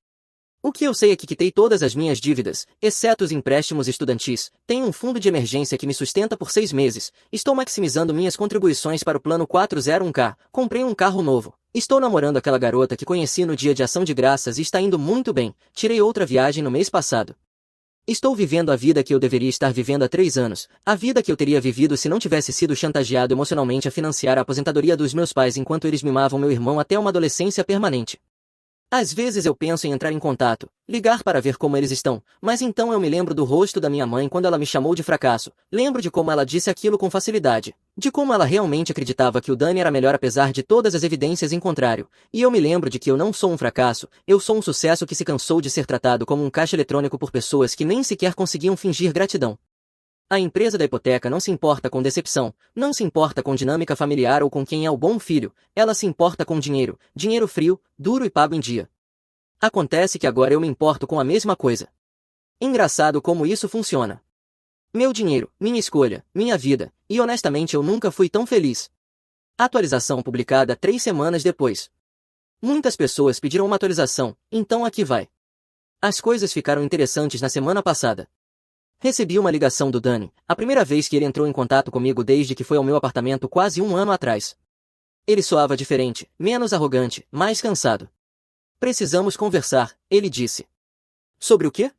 O que eu sei é que quitei todas as minhas dívidas, exceto os empréstimos estudantis, tenho um fundo de emergência que me sustenta por 6 meses, estou maximizando minhas contribuições para o plano 401k, comprei um carro novo, estou namorando aquela garota que conheci no dia de ação de graças e está indo muito bem, tirei outra viagem no mês passado. Estou vivendo a vida que eu deveria estar vivendo há 3 anos, a vida que eu teria vivido se não tivesse sido chantageado emocionalmente a financiar a aposentadoria dos meus pais enquanto eles mimavam meu irmão até uma adolescência permanente. Às vezes eu penso em entrar em contato, ligar para ver como eles estão, mas então eu me lembro do rosto da minha mãe quando ela me chamou de fracasso, lembro de como ela disse aquilo com facilidade, de como ela realmente acreditava que o Dani era melhor apesar de todas as evidências em contrário, e eu me lembro de que eu não sou um fracasso, eu sou um sucesso que se cansou de ser tratado como um caixa eletrônico por pessoas que nem sequer conseguiam fingir gratidão. A empresa da hipoteca não se importa com decepção, não se importa com dinâmica familiar ou com quem é o bom filho, ela se importa com dinheiro, dinheiro frio, duro e pago em dia. Acontece que agora eu me importo com a mesma coisa. Engraçado como isso funciona. Meu dinheiro, minha escolha, minha vida, e honestamente eu nunca fui tão feliz. Atualização publicada 3 semanas depois. Muitas pessoas pediram uma atualização, então aqui vai. As coisas ficaram interessantes na semana passada. Recebi uma ligação do Dani, a primeira vez que ele entrou em contato comigo desde que foi ao meu apartamento quase um ano atrás. Ele soava diferente, menos arrogante, mais cansado. Precisamos conversar, ele disse. Sobre o quê?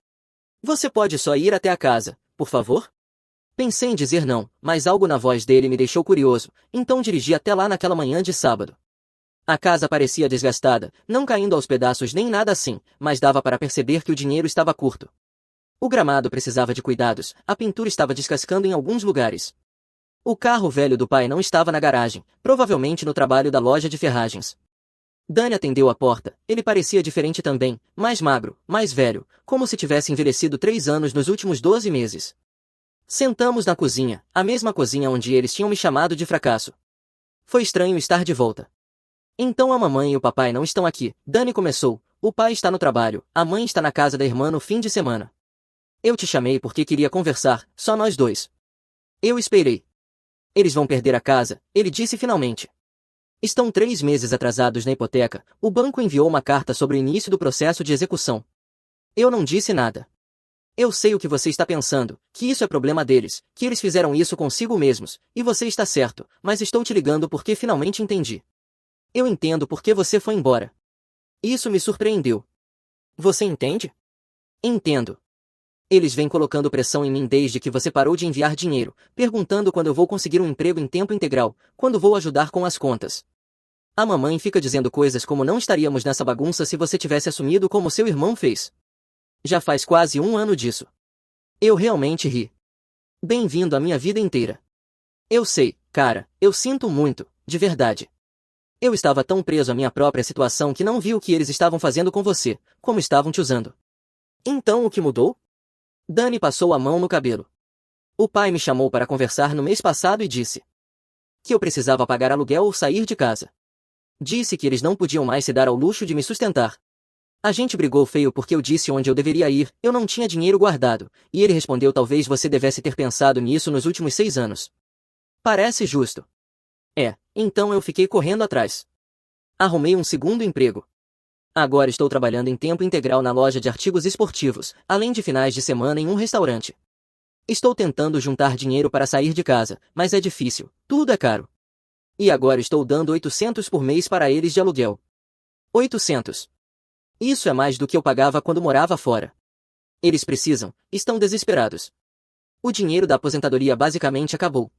Você pode só ir até a casa, por favor? Pensei em dizer não, mas algo na voz dele me deixou curioso, então dirigi até lá naquela manhã de sábado. A casa parecia desgastada, não caindo aos pedaços nem nada assim, mas dava para perceber que o dinheiro estava curto. O gramado precisava de cuidados, a pintura estava descascando em alguns lugares. O carro velho do pai não estava na garagem, provavelmente no trabalho da loja de ferragens. Dani atendeu a porta, ele parecia diferente também, mais magro, mais velho, como se tivesse envelhecido 3 anos nos últimos 12 meses. Sentamos na cozinha, a mesma cozinha onde eles tinham me chamado de fracasso. Foi estranho estar de volta. Então a mamãe e o papai não estão aqui, Dani começou, o pai está no trabalho, a mãe está na casa da irmã no fim de semana. Eu te chamei porque queria conversar, só nós dois. Eu esperei. Eles vão perder a casa, ele disse finalmente. Estão 3 meses atrasados na hipoteca, o banco enviou uma carta sobre o início do processo de execução. Eu não disse nada. Eu sei o que você está pensando, que isso é problema deles, que eles fizeram isso consigo mesmos, e você está certo, mas estou te ligando porque finalmente entendi. Eu entendo por que você foi embora. Isso me surpreendeu. Você entende? Entendo. Eles vêm colocando pressão em mim desde que você parou de enviar dinheiro, perguntando quando eu vou conseguir um emprego em tempo integral, quando vou ajudar com as contas. A mamãe fica dizendo coisas como não estaríamos nessa bagunça se você tivesse assumido como seu irmão fez. Já faz quase um ano disso. Eu realmente ri. Bem-vindo à minha vida inteira. Eu sei, cara, eu sinto muito, de verdade. Eu estava tão preso à minha própria situação que não vi o que eles estavam fazendo com você, como estavam te usando. Então o que mudou? Dani passou a mão no cabelo. O pai me chamou para conversar no mês passado e disse que eu precisava pagar aluguel ou sair de casa. Disse que eles não podiam mais se dar ao luxo de me sustentar. A gente brigou feio porque eu disse onde eu deveria ir, eu não tinha dinheiro guardado, e ele respondeu talvez você devesse ter pensado nisso nos últimos 6 anos. Parece justo. É, então eu fiquei correndo atrás. Arrumei um segundo emprego. Agora estou trabalhando em tempo integral na loja de artigos esportivos, além de finais de semana em um restaurante. Estou tentando juntar dinheiro para sair de casa, mas é difícil, tudo é caro. E agora estou dando 800 por mês para eles de aluguel. 800. Isso é mais do que eu pagava quando morava fora. Eles precisam, estão desesperados. O dinheiro da aposentadoria basicamente acabou.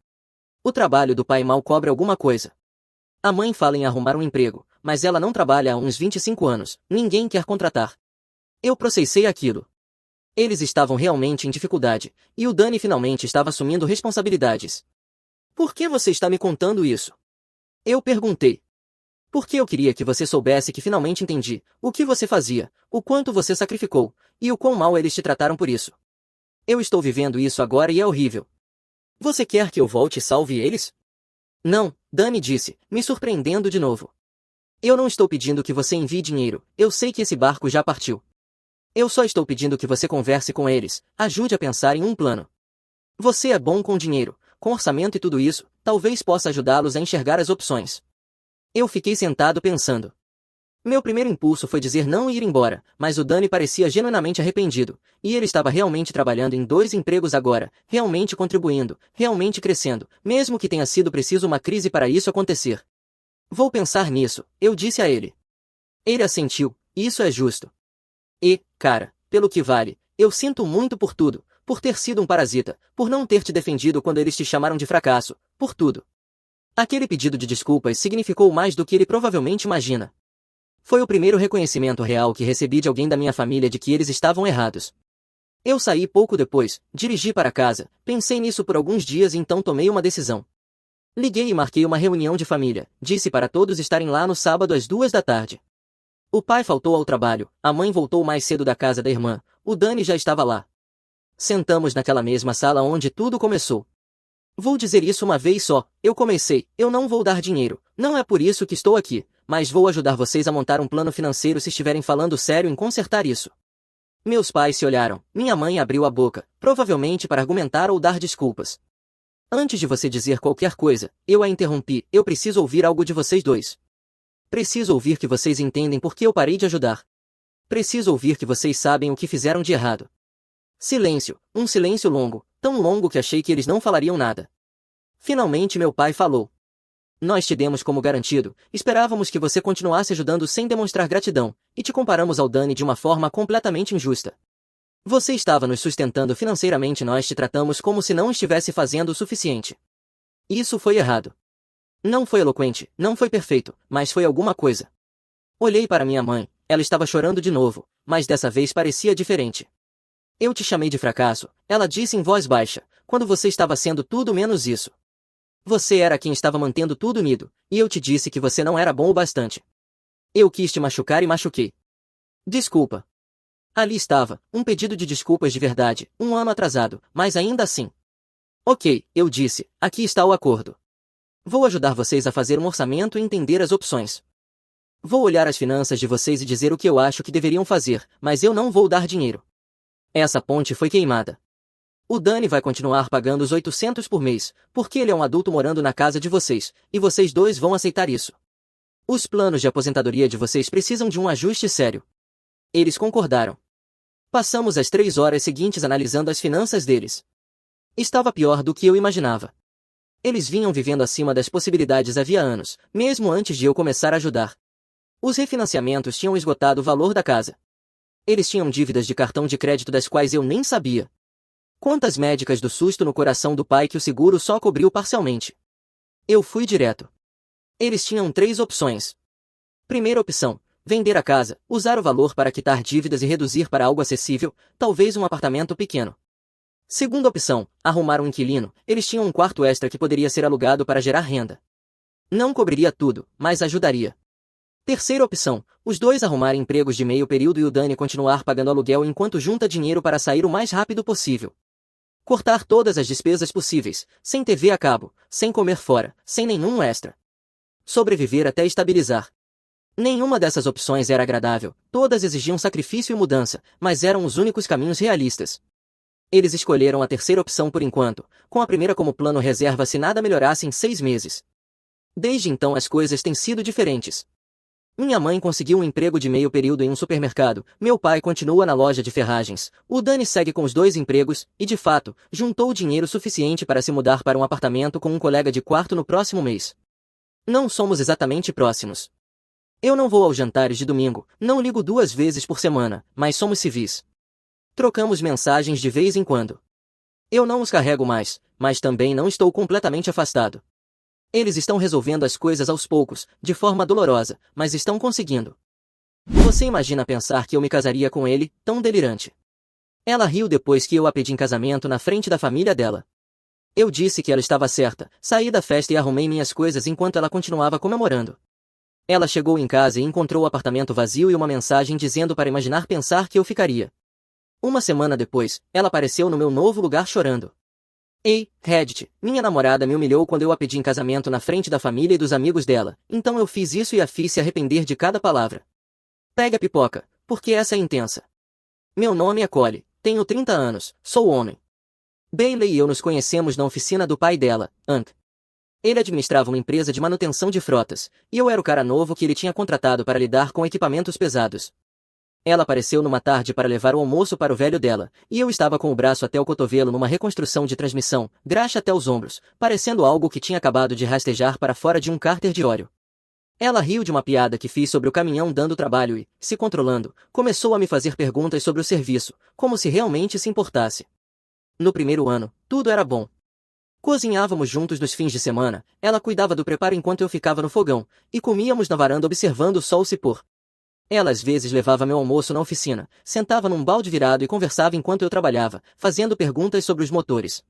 O trabalho do pai mal cobra alguma coisa. A mãe fala em arrumar um emprego, mas ela não trabalha há uns 25 anos, ninguém quer contratar. Eu processei aquilo. Eles estavam realmente em dificuldade, e o Dani finalmente estava assumindo responsabilidades. Por que você está me contando isso? Eu perguntei. Porque eu queria que você soubesse que finalmente entendi o que você fazia, o quanto você sacrificou, e o quão mal eles te trataram por isso. Eu estou vivendo isso agora e é horrível. Você quer que eu volte e salve eles? Não, Dani disse, me surpreendendo de novo. Eu não estou pedindo que você envie dinheiro, eu sei que esse barco já partiu. Eu só estou pedindo que você converse com eles, ajude a pensar em um plano. Você é bom com dinheiro, com orçamento e tudo isso, talvez possa ajudá-los a enxergar as opções. Eu fiquei sentado pensando. Meu primeiro impulso foi dizer não e ir embora, mas o Dani parecia genuinamente arrependido, e ele estava realmente trabalhando em 2 empregos agora, realmente contribuindo, realmente crescendo, mesmo que tenha sido preciso uma crise para isso acontecer. Vou pensar nisso, eu disse a ele. Ele assentiu, isso é justo. E, cara, pelo que vale, eu sinto muito por tudo, por ter sido um parasita, por não ter te defendido quando eles te chamaram de fracasso, por tudo. Aquele pedido de desculpas significou mais do que ele provavelmente imagina. Foi o primeiro reconhecimento real que recebi de alguém da minha família de que eles estavam errados. Eu saí pouco depois, dirigi para casa, pensei nisso por alguns dias e então tomei uma decisão. Liguei e marquei uma reunião de família, disse para todos estarem lá no sábado às 2 da tarde. O pai faltou ao trabalho, a mãe voltou mais cedo da casa da irmã, o Dani já estava lá. Sentamos naquela mesma sala onde tudo começou. Vou dizer isso uma vez só, eu comecei, eu não vou dar dinheiro, não é por isso que estou aqui, mas vou ajudar vocês a montar um plano financeiro se estiverem falando sério em consertar isso. Meus pais se olharam, minha mãe abriu a boca, provavelmente para argumentar ou dar desculpas. Antes de você dizer qualquer coisa, eu a interrompi, eu preciso ouvir algo de vocês dois. Preciso ouvir que vocês entendem por que eu parei de ajudar. Preciso ouvir que vocês sabem o que fizeram de errado. Silêncio, um silêncio longo, tão longo que achei que eles não falariam nada. Finalmente meu pai falou. Nós te demos como garantido, esperávamos que você continuasse ajudando sem demonstrar gratidão, e te comparamos ao Dani de uma forma completamente injusta. Você estava nos sustentando financeiramente, nós te tratamos como se não estivesse fazendo o suficiente. Isso foi errado. Não foi eloquente, não foi perfeito, mas foi alguma coisa. Olhei para minha mãe, ela estava chorando de novo, mas dessa vez parecia diferente. Eu te chamei de fracasso, ela disse em voz baixa, quando você estava sendo tudo menos isso. Você era quem estava mantendo tudo unido, e eu te disse que você não era bom o bastante. Eu quis te machucar e machuquei. Desculpa. Ali estava, um pedido de desculpas de verdade, um ano atrasado, mas ainda assim. Ok, eu disse, aqui está o acordo. Vou ajudar vocês a fazer um orçamento e entender as opções. Vou olhar as finanças de vocês e dizer o que eu acho que deveriam fazer, mas eu não vou dar dinheiro. Essa ponte foi queimada. O Dani vai continuar pagando os 800 por mês, porque ele é um adulto morando na casa de vocês, e vocês dois vão aceitar isso. Os planos de aposentadoria de vocês precisam de um ajuste sério. Eles concordaram. Passamos as 3 horas seguintes analisando as finanças deles. Estava pior do que eu imaginava. Eles vinham vivendo acima das possibilidades havia anos, mesmo antes de eu começar a ajudar. Os refinanciamentos tinham esgotado o valor da casa. Eles tinham dívidas de cartão de crédito das quais eu nem sabia. Contas médicas do susto no coração do pai que o seguro só cobriu parcialmente. Eu fui direto. Eles tinham 3 opções. Primeira opção, vender a casa, usar o valor para quitar dívidas e reduzir para algo acessível, talvez um apartamento pequeno. Segunda opção, arrumar um inquilino, eles tinham um quarto extra que poderia ser alugado para gerar renda. Não cobriria tudo, mas ajudaria. Terceira opção, os dois arrumarem empregos de meio período e o Dani continuar pagando aluguel enquanto junta dinheiro para sair o mais rápido possível. Cortar todas as despesas possíveis, sem TV a cabo, sem comer fora, sem nenhum extra. Sobreviver até estabilizar. Nenhuma dessas opções era agradável, todas exigiam sacrifício e mudança, mas eram os únicos caminhos realistas. Eles escolheram a terceira opção por enquanto, com a primeira como plano reserva se nada melhorasse em 6 meses. Desde então as coisas têm sido diferentes. Minha mãe conseguiu um emprego de meio período em um supermercado, meu pai continua na loja de ferragens, o Dani segue com os 2 empregos, e de fato, juntou dinheiro suficiente para se mudar para um apartamento com um colega de quarto no próximo mês. Não somos exatamente próximos. Eu não vou aos jantares de domingo, não ligo 2 vezes por semana, mas somos civis. Trocamos mensagens de vez em quando. Eu não os carrego mais, mas também não estou completamente afastado. Eles estão resolvendo as coisas aos poucos, de forma dolorosa, mas estão conseguindo. Você imagina pensar que eu me casaria com ele, tão delirante. Ela riu depois que eu a pedi em casamento na frente da família dela. Eu disse que ela estava certa, saí da festa e arrumei minhas coisas enquanto ela continuava comemorando. Ela chegou em casa e encontrou o apartamento vazio e uma mensagem dizendo para imaginar pensar que eu ficaria. Uma semana depois, ela apareceu no meu novo lugar chorando. Ei, Reddit, minha namorada me humilhou quando eu a pedi em casamento na frente da família e dos amigos dela, então eu fiz isso e a fiz se arrepender de cada palavra. Pega a pipoca, porque essa é intensa. Meu nome é Cole, tenho 30 anos, sou homem. Bailey e eu nos conhecemos na oficina do pai dela, Hank. Ele administrava uma empresa de manutenção de frotas, e eu era o cara novo que ele tinha contratado para lidar com equipamentos pesados. Ela apareceu numa tarde para levar o almoço para o velho dela, e eu estava com o braço até o cotovelo numa reconstrução de transmissão, graxa até os ombros, parecendo algo que tinha acabado de rastejar para fora de um cárter de óleo. Ela riu de uma piada que fiz sobre o caminhão dando trabalho e, se controlando, começou a me fazer perguntas sobre o serviço, como se realmente se importasse. No primeiro ano, tudo era bom. Cozinhávamos juntos nos fins de semana, ela cuidava do preparo enquanto eu ficava no fogão, e comíamos na varanda observando o sol se pôr. Ela às vezes levava meu almoço na oficina, sentava num balde virado e conversava enquanto eu trabalhava, fazendo perguntas sobre os motores.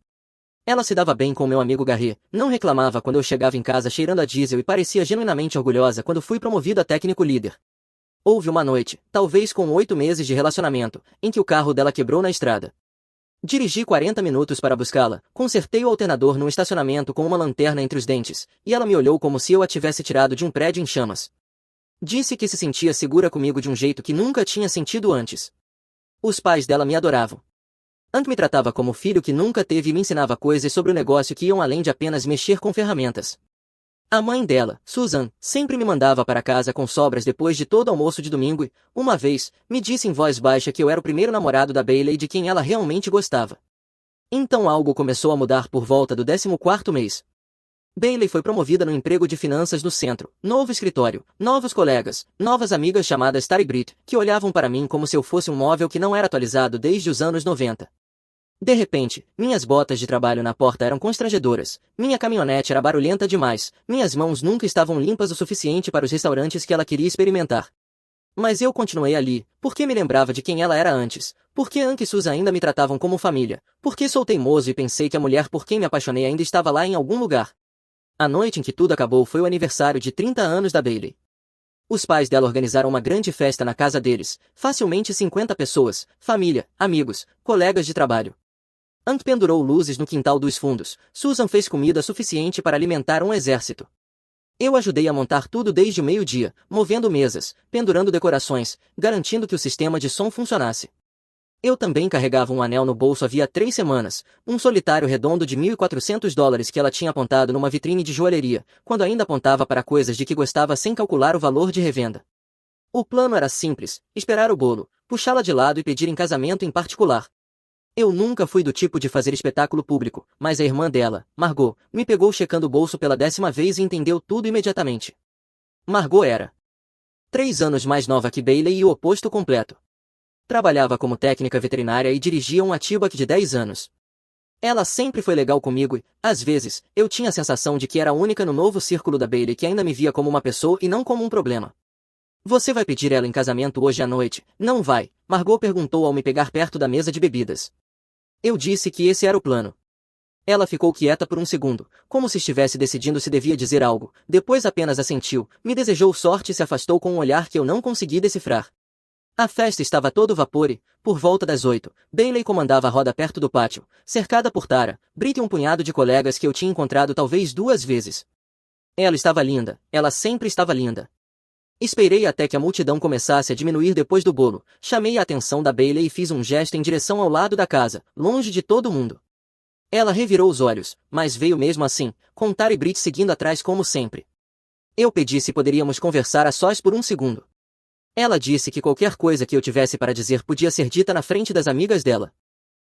Ela se dava bem com meu amigo Garret, não reclamava quando eu chegava em casa cheirando a diesel e parecia genuinamente orgulhosa quando fui promovido a técnico líder. Houve uma noite, talvez com 8 meses de relacionamento, em que o carro dela quebrou na estrada. Dirigi 40 minutos para buscá-la, consertei o alternador num estacionamento com uma lanterna entre os dentes, e ela me olhou como se eu a tivesse tirado de um prédio em chamas. Disse que se sentia segura comigo de um jeito que nunca tinha sentido antes. Os pais dela me adoravam. Hank me tratava como filho que nunca teve e me ensinava coisas sobre o negócio que iam além de apenas mexer com ferramentas. A mãe dela, Susan, sempre me mandava para casa com sobras depois de todo almoço de domingo e, uma vez, me disse em voz baixa que eu era o primeiro namorado da Bailey de quem ela realmente gostava. Então algo começou a mudar por volta do 14º mês. Bailey foi promovida no emprego de finanças no centro, novo escritório, novos colegas, novas amigas chamadas Tara e Britt, que olhavam para mim como se eu fosse um móvel que não era atualizado desde os anos 90. De repente, minhas botas de trabalho na porta eram constrangedoras, minha caminhonete era barulhenta demais, minhas mãos nunca estavam limpas o suficiente para os restaurantes que ela queria experimentar. Mas eu continuei ali, porque me lembrava de quem ela era antes, porque Hank e Susan ainda me tratavam como família, porque sou teimoso e pensei que a mulher por quem me apaixonei ainda estava lá em algum lugar. A noite em que tudo acabou foi o aniversário de 30 anos da Bailey. Os pais dela organizaram uma grande festa na casa deles, facilmente 50 pessoas, família, amigos, colegas de trabalho. Hank pendurou luzes no quintal dos fundos, Susan fez comida suficiente para alimentar um exército. Eu ajudei a montar tudo desde o meio-dia, movendo mesas, pendurando decorações, garantindo que o sistema de som funcionasse. Eu também carregava um anel no bolso havia 3 semanas, um solitário redondo de $1.400 que ela tinha apontado numa vitrine de joalheria, quando ainda apontava para coisas de que gostava sem calcular o valor de revenda. O plano era simples, esperar o bolo, puxá-la de lado e pedir em casamento em particular. Eu nunca fui do tipo de fazer espetáculo público, mas a irmã dela, Margot, me pegou checando o bolso pela 10ª vez e entendeu tudo imediatamente. Margot era 3 anos mais nova que Bailey e o oposto completo. Trabalhava como técnica veterinária e dirigia um Atibac de 10 anos. Ela sempre foi legal comigo e, às vezes, eu tinha a sensação de que era a única no novo círculo da Bailey que ainda me via como uma pessoa e não como um problema. Você vai pedir ela em casamento hoje à noite, não vai? Margot perguntou ao me pegar perto da mesa de bebidas. Eu disse que esse era o plano. Ela ficou quieta por um segundo, como se estivesse decidindo se devia dizer algo, depois apenas assentiu, me desejou sorte e se afastou com um olhar que eu não consegui decifrar. A festa estava a todo vapor e, por volta das 8, Bailey comandava a roda perto do pátio, cercada por Tara, Britt e um punhado de colegas que eu tinha encontrado talvez 2 vezes. Ela estava linda, ela sempre estava linda. Esperei até que a multidão começasse a diminuir depois do bolo, chamei a atenção da Bailey e fiz um gesto em direção ao lado da casa, longe de todo mundo. Ela revirou os olhos, mas veio mesmo assim, com Tara e Britt seguindo atrás como sempre. Eu pedi se poderíamos conversar a sós por um segundo. Ela disse que qualquer coisa que eu tivesse para dizer podia ser dita na frente das amigas dela.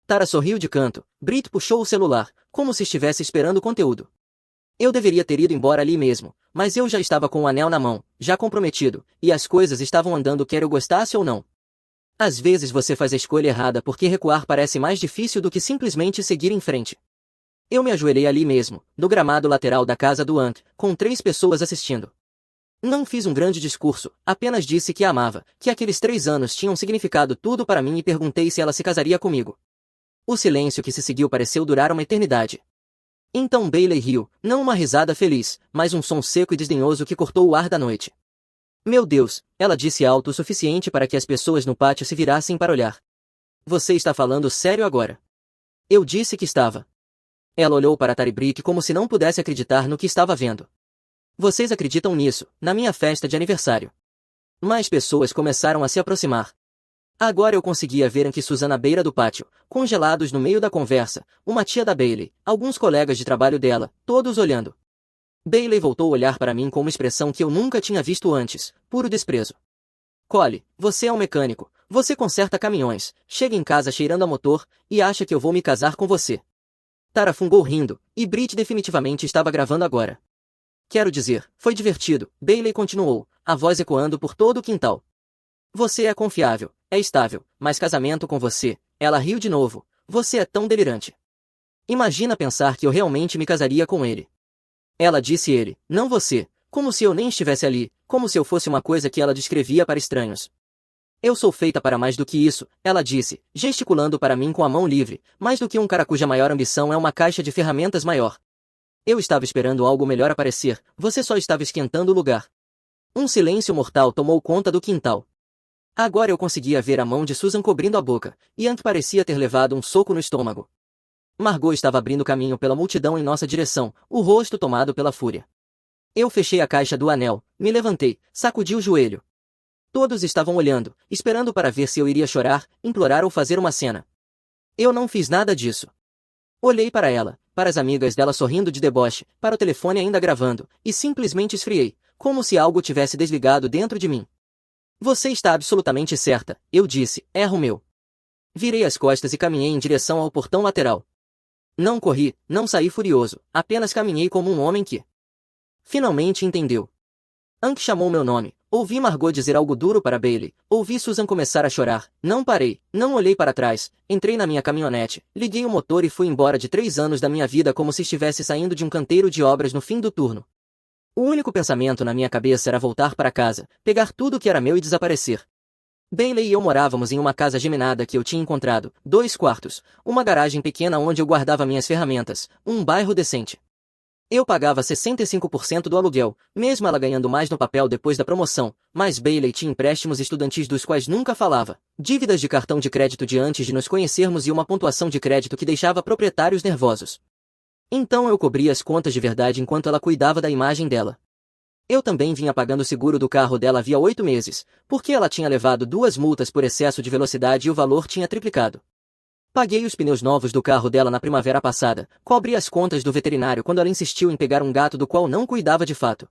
Tara sorriu de canto, Britt puxou o celular, como se estivesse esperando conteúdo. Eu deveria ter ido embora ali mesmo, mas eu já estava com o anel na mão, já comprometido, e as coisas estavam andando quer eu gostasse ou não. Às vezes você faz a escolha errada porque recuar parece mais difícil do que simplesmente seguir em frente. Eu me ajoelhei ali mesmo, no gramado lateral da casa do Hank, com 3 pessoas assistindo. Não fiz um grande discurso, apenas disse que a amava, que aqueles 3 anos tinham significado tudo para mim e perguntei se ela se casaria comigo. O silêncio que se seguiu pareceu durar uma eternidade. Então Bailey riu, não uma risada feliz, mas um som seco e desdenhoso que cortou o ar da noite. Meu Deus, ela disse alto o suficiente para que as pessoas no pátio se virassem para olhar. Você está falando sério agora? Eu disse que estava. Ela olhou para Tara e Britt como se não pudesse acreditar no que estava vendo. Vocês acreditam nisso, na minha festa de aniversário? Mais pessoas começaram a se aproximar. Agora eu conseguia ver Hank e Susan à beira do pátio, congelados no meio da conversa, uma tia da Bailey, alguns colegas de trabalho dela, todos olhando. Bailey voltou a olhar para mim com uma expressão que eu nunca tinha visto antes, puro desprezo. Cole, você é um mecânico, você conserta caminhões, chega em casa cheirando a motor, e acha que eu vou me casar com você. Tara fungou rindo, e Britt definitivamente estava gravando agora. Quero dizer, foi divertido, Bailey continuou, a voz ecoando por todo o quintal. Você é confiável, é estável, mas casamento com você, ela riu de novo, você é tão delirante. Imagina pensar que eu realmente me casaria com ele. Ela disse ele, não você, como se eu nem estivesse ali, como se eu fosse uma coisa que ela descrevia para estranhos. Eu sou feita para mais do que isso, ela disse, gesticulando para mim com a mão livre, mais do que um cara cuja maior ambição é uma caixa de ferramentas maior. Eu estava esperando algo melhor aparecer, você só estava esquentando o lugar. Um silêncio mortal tomou conta do quintal. Agora eu conseguia ver a mão de Susan cobrindo a boca, e Hank parecia ter levado um soco no estômago. Margot estava abrindo caminho pela multidão em nossa direção, o rosto tomado pela fúria. Eu fechei a caixa do anel, me levantei, sacudi o joelho. Todos estavam olhando, esperando para ver se eu iria chorar, implorar ou fazer uma cena. Eu não fiz nada disso. Olhei para ela, para as amigas dela sorrindo de deboche, para o telefone ainda gravando, e simplesmente esfriei, como se algo tivesse desligado dentro de mim. Você está absolutamente certa, eu disse, erro meu. Virei as costas e caminhei em direção ao portão lateral. Não corri, não saí furioso, apenas caminhei como um homem que finalmente entendeu. Hank chamou meu nome, ouvi Margot dizer algo duro para Bailey, ouvi Susan começar a chorar, não parei, não olhei para trás, entrei na minha caminhonete, liguei o motor e fui embora de 3 anos da minha vida como se estivesse saindo de um canteiro de obras no fim do turno. O único pensamento na minha cabeça era voltar para casa, pegar tudo que era meu e desaparecer. Bailey e eu morávamos em uma casa geminada que eu tinha encontrado, 2 quartos, uma garagem pequena onde eu guardava minhas ferramentas, um bairro decente. Eu pagava 65% do aluguel, mesmo ela ganhando mais no papel depois da promoção, mas Bailey tinha empréstimos estudantis dos quais nunca falava, dívidas de cartão de crédito de antes de nos conhecermos e uma pontuação de crédito que deixava proprietários nervosos. Então eu cobria as contas de verdade enquanto ela cuidava da imagem dela. Eu também vinha pagando o seguro do carro dela havia 8 meses, porque ela tinha levado 2 multas por excesso de velocidade e o valor tinha triplicado. Paguei os pneus novos do carro dela na primavera passada, cobri as contas do veterinário quando ela insistiu em pegar um gato do qual não cuidava de fato.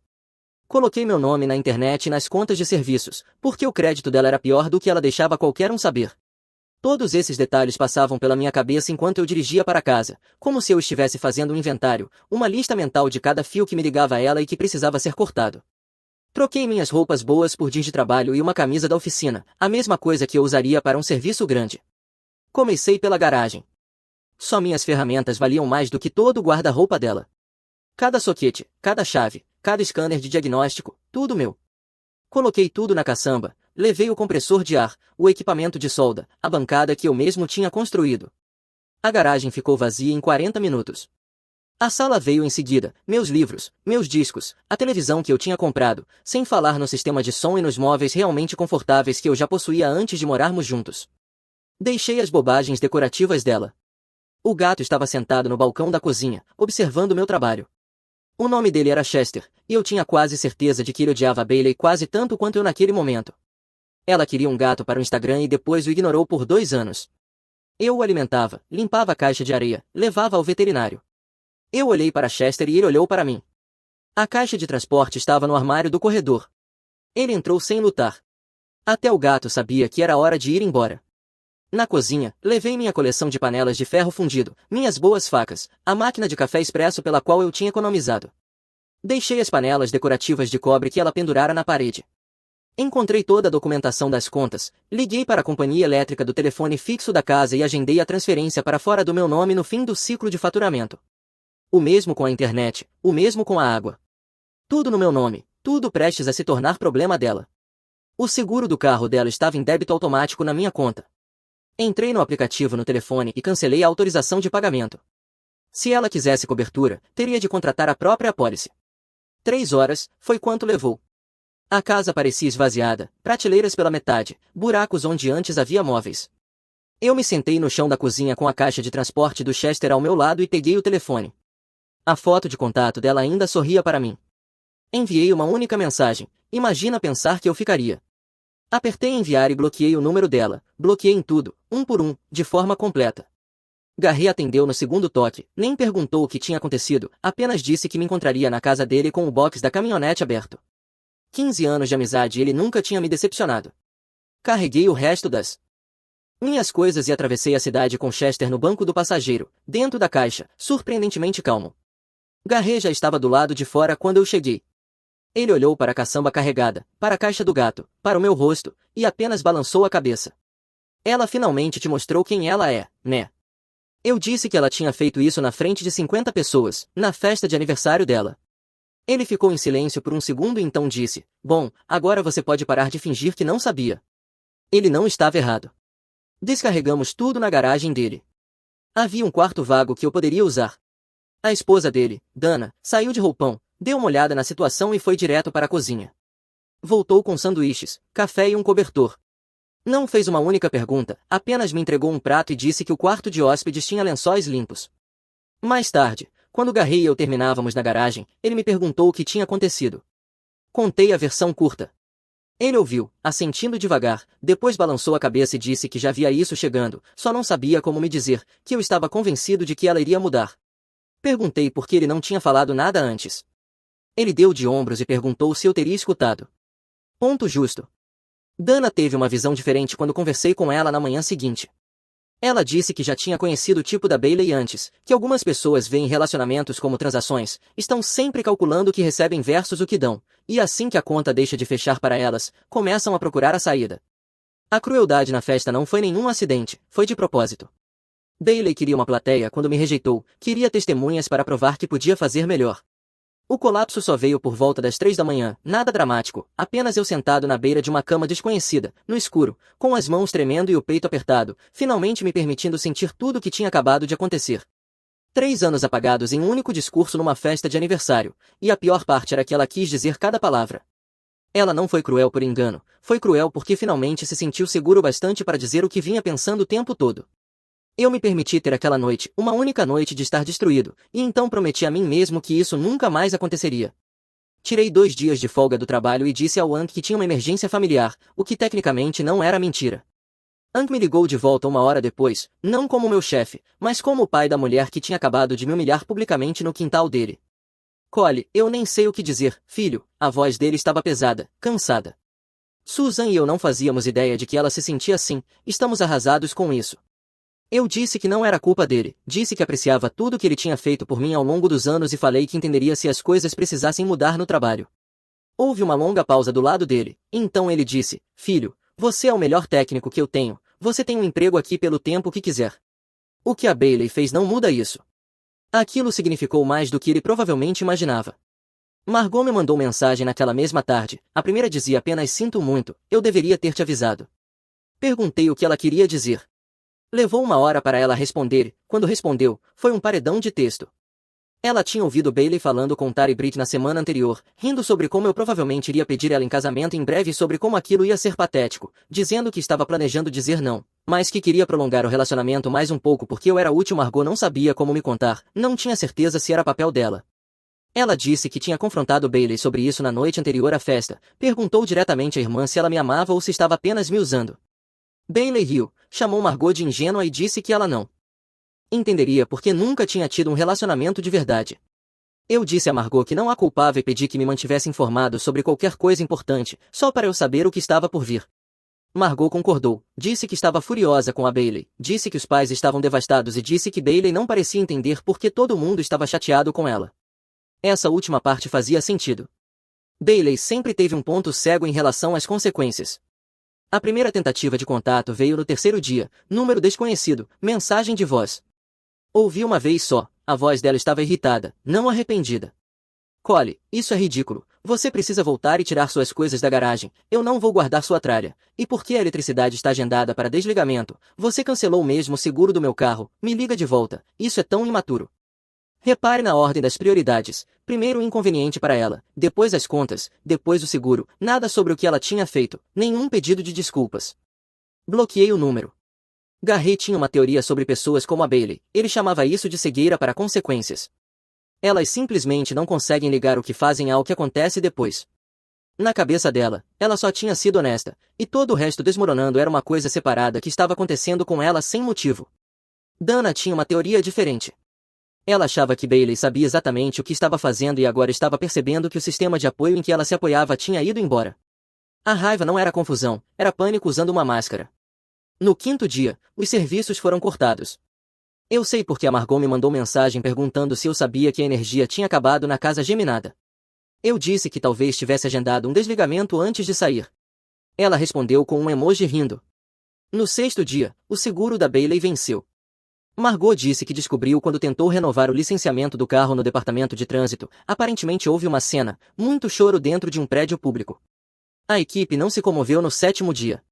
Coloquei meu nome na internet e nas contas de serviços, porque o crédito dela era pior do que ela deixava qualquer um saber. Todos esses detalhes passavam pela minha cabeça enquanto eu dirigia para casa, como se eu estivesse fazendo um inventário, uma lista mental de cada fio que me ligava a ela e que precisava ser cortado. Troquei minhas roupas boas por jeans de trabalho e uma camisa da oficina, a mesma coisa que eu usaria para um serviço grande. Comecei pela garagem. Só minhas ferramentas valiam mais do que todo o guarda-roupa dela. Cada soquete, cada chave, cada scanner de diagnóstico, tudo meu. Coloquei tudo na caçamba, levei o compressor de ar, o equipamento de solda, a bancada que eu mesmo tinha construído. A garagem ficou vazia em 40 minutos. A sala veio em seguida, meus livros, meus discos, a televisão que eu tinha comprado, sem falar no sistema de som e nos móveis realmente confortáveis que eu já possuía antes de morarmos juntos. Deixei as bobagens decorativas dela. O gato estava sentado no balcão da cozinha, observando meu trabalho. O nome dele era Chester, e eu tinha quase certeza de que ele odiava Bailey quase tanto quanto eu naquele momento. Ela queria um gato para o Instagram e depois o ignorou por 2 anos. Eu o alimentava, limpava a caixa de areia, levava ao veterinário. Eu olhei para Chester e ele olhou para mim. A caixa de transporte estava no armário do corredor. Ele entrou sem lutar. Até o gato sabia que era hora de ir embora. Na cozinha, levei minha coleção de panelas de ferro fundido, minhas boas facas, a máquina de café expresso pela qual eu tinha economizado. Deixei as panelas decorativas de cobre que ela pendurara na parede. Encontrei toda a documentação das contas, liguei para a companhia elétrica do telefone fixo da casa e agendei a transferência para fora do meu nome no fim do ciclo de faturamento. O mesmo com a internet, o mesmo com a água. Tudo no meu nome, tudo prestes a se tornar problema dela. O seguro do carro dela estava em débito automático na minha conta. Entrei no aplicativo no telefone e cancelei a autorização de pagamento. Se ela quisesse cobertura, teria de contratar a própria apólice. 3 horas, foi quanto levou. A casa parecia esvaziada, prateleiras pela metade, buracos onde antes havia móveis. Eu me sentei no chão da cozinha com a caixa de transporte do Chester ao meu lado e peguei o telefone. A foto de contato dela ainda sorria para mim. Enviei uma única mensagem, imagina pensar que eu ficaria. Apertei enviar e bloqueei o número dela, bloqueei em tudo, um por um, de forma completa. Garry atendeu no segundo toque, nem perguntou o que tinha acontecido, apenas disse que me encontraria na casa dele com o box da caminhonete aberto. 15 anos de amizade e ele nunca tinha me decepcionado. Carreguei o resto das minhas coisas e atravessei a cidade com Chester no banco do passageiro, dentro da caixa, surpreendentemente calmo. Garry já estava do lado de fora quando eu cheguei. Ele olhou para a caçamba carregada, para a caixa do gato, para o meu rosto, e apenas balançou a cabeça. Ela finalmente te mostrou quem ela é, né? Eu disse que ela tinha feito isso na frente de 50 pessoas, na festa de aniversário dela. Ele ficou em silêncio por um segundo e então disse, bom, agora você pode parar de fingir que não sabia. Ele não estava errado. Descarregamos tudo na garagem dele. Havia um quarto vago que eu poderia usar. A esposa dele, Dana, saiu de roupão, deu uma olhada na situação e foi direto para a cozinha. Voltou com sanduíches, café e um cobertor. Não fez uma única pergunta, apenas me entregou um prato e disse que o quarto de hóspedes tinha lençóis limpos. Mais tarde, quando Garrett e eu terminávamos na garagem, ele me perguntou o que tinha acontecido. Contei a versão curta. Ele ouviu, assentindo devagar, depois balançou a cabeça e disse que já via isso chegando, só não sabia como me dizer, que eu estava convencido de que ela iria mudar. Perguntei por que ele não tinha falado nada antes. Ele deu de ombros e perguntou se eu teria escutado. Ponto justo. Dana teve uma visão diferente quando conversei com ela na manhã seguinte. Ela disse que já tinha conhecido o tipo da Bailey antes, que algumas pessoas veem relacionamentos como transações, estão sempre calculando o que recebem versus o que dão, e assim que a conta deixa de fechar para elas, começam a procurar a saída. A crueldade na festa não foi nenhum acidente, foi de propósito. Bailey queria uma plateia quando me rejeitou, queria testemunhas para provar que podia fazer melhor. O colapso só veio por volta das 3 da manhã, nada dramático, apenas eu sentado na beira de uma cama desconhecida, no escuro, com as mãos tremendo e o peito apertado, finalmente me permitindo sentir tudo o que tinha acabado de acontecer. 3 anos apagados em um único discurso numa festa de aniversário, e a pior parte era que ela quis dizer cada palavra. Ela não foi cruel por engano, foi cruel porque finalmente se sentiu seguro bastante para dizer o que vinha pensando o tempo todo. Eu me permiti ter aquela noite, uma única noite de estar destruído, e então prometi a mim mesmo que isso nunca mais aconteceria. Tirei 2 dias de folga do trabalho e disse ao Hank que tinha uma emergência familiar, o que tecnicamente não era mentira. Hank me ligou de volta 1 hora depois, não como meu chefe, mas como o pai da mulher que tinha acabado de me humilhar publicamente no quintal dele. Cole, eu nem sei o que dizer, filho, a voz dele estava pesada, cansada. Susan e eu não fazíamos ideia de que ela se sentia assim, estamos arrasados com isso. Eu disse que não era culpa dele, disse que apreciava tudo que ele tinha feito por mim ao longo dos anos e falei que entenderia se as coisas precisassem mudar no trabalho. Houve uma longa pausa do lado dele, então ele disse, filho, você é o melhor técnico que eu tenho, você tem um emprego aqui pelo tempo que quiser. O que a Bailey fez não muda isso. Aquilo significou mais do que ele provavelmente imaginava. Margot me mandou mensagem naquela mesma tarde, a primeira dizia apenas sinto muito, eu deveria ter te avisado. Perguntei o que ela queria dizer. Levou 1 hora para ela responder, quando respondeu, foi um paredão de texto. Ela tinha ouvido Bailey falando com Tara e Britt na semana anterior, rindo sobre como eu provavelmente iria pedir ela em casamento em breve e sobre como aquilo ia ser patético, dizendo que estava planejando dizer não, mas que queria prolongar o relacionamento mais um pouco porque eu era útil. Margot não sabia como me contar, não tinha certeza se era papel dela. Ela disse que tinha confrontado Bailey sobre isso na noite anterior à festa, perguntou diretamente à irmã se ela me amava ou se estava apenas me usando. Bailey riu, chamou Margot de ingênua e disse que ela não entenderia porque nunca tinha tido um relacionamento de verdade. Eu disse a Margot que não a culpava e pedi que me mantivesse informado sobre qualquer coisa importante, só para eu saber o que estava por vir. Margot concordou, disse que estava furiosa com a Bailey, disse que os pais estavam devastados e disse que Bailey não parecia entender porque todo mundo estava chateado com ela. Essa última parte fazia sentido. Bailey sempre teve um ponto cego em relação às consequências. A primeira tentativa de contato veio no 3º dia, número desconhecido, mensagem de voz. Ouvi uma vez só, a voz dela estava irritada, não arrependida. Cole, isso é ridículo, você precisa voltar e tirar suas coisas da garagem, eu não vou guardar sua tralha, e porque a eletricidade está agendada para desligamento, você cancelou mesmo o seguro do meu carro, me liga de volta, isso é tão imaturo. Repare na ordem das prioridades, primeiro o inconveniente para ela, depois as contas, depois o seguro, nada sobre o que ela tinha feito, nenhum pedido de desculpas. Bloqueei o número. Garrett tinha uma teoria sobre pessoas como a Bailey, ele chamava isso de cegueira para consequências. Elas simplesmente não conseguem ligar o que fazem ao que acontece depois. Na cabeça dela, ela só tinha sido honesta, e todo o resto desmoronando era uma coisa separada que estava acontecendo com ela sem motivo. Dana tinha uma teoria diferente. Ela achava que Bailey sabia exatamente o que estava fazendo e agora estava percebendo que o sistema de apoio em que ela se apoiava tinha ido embora. A raiva não era confusão, era pânico usando uma máscara. No 5º dia, os serviços foram cortados. Eu sei porque a Margot me mandou mensagem perguntando se eu sabia que a energia tinha acabado na casa geminada. Eu disse que talvez tivesse agendado um desligamento antes de sair. Ela respondeu com um emoji rindo. No 6º dia, o seguro da Bailey venceu. Margot disse que descobriu quando tentou renovar o licenciamento do carro no departamento de trânsito. Aparentemente houve uma cena, muito choro dentro de um prédio público. A equipe não se comoveu no 7º dia.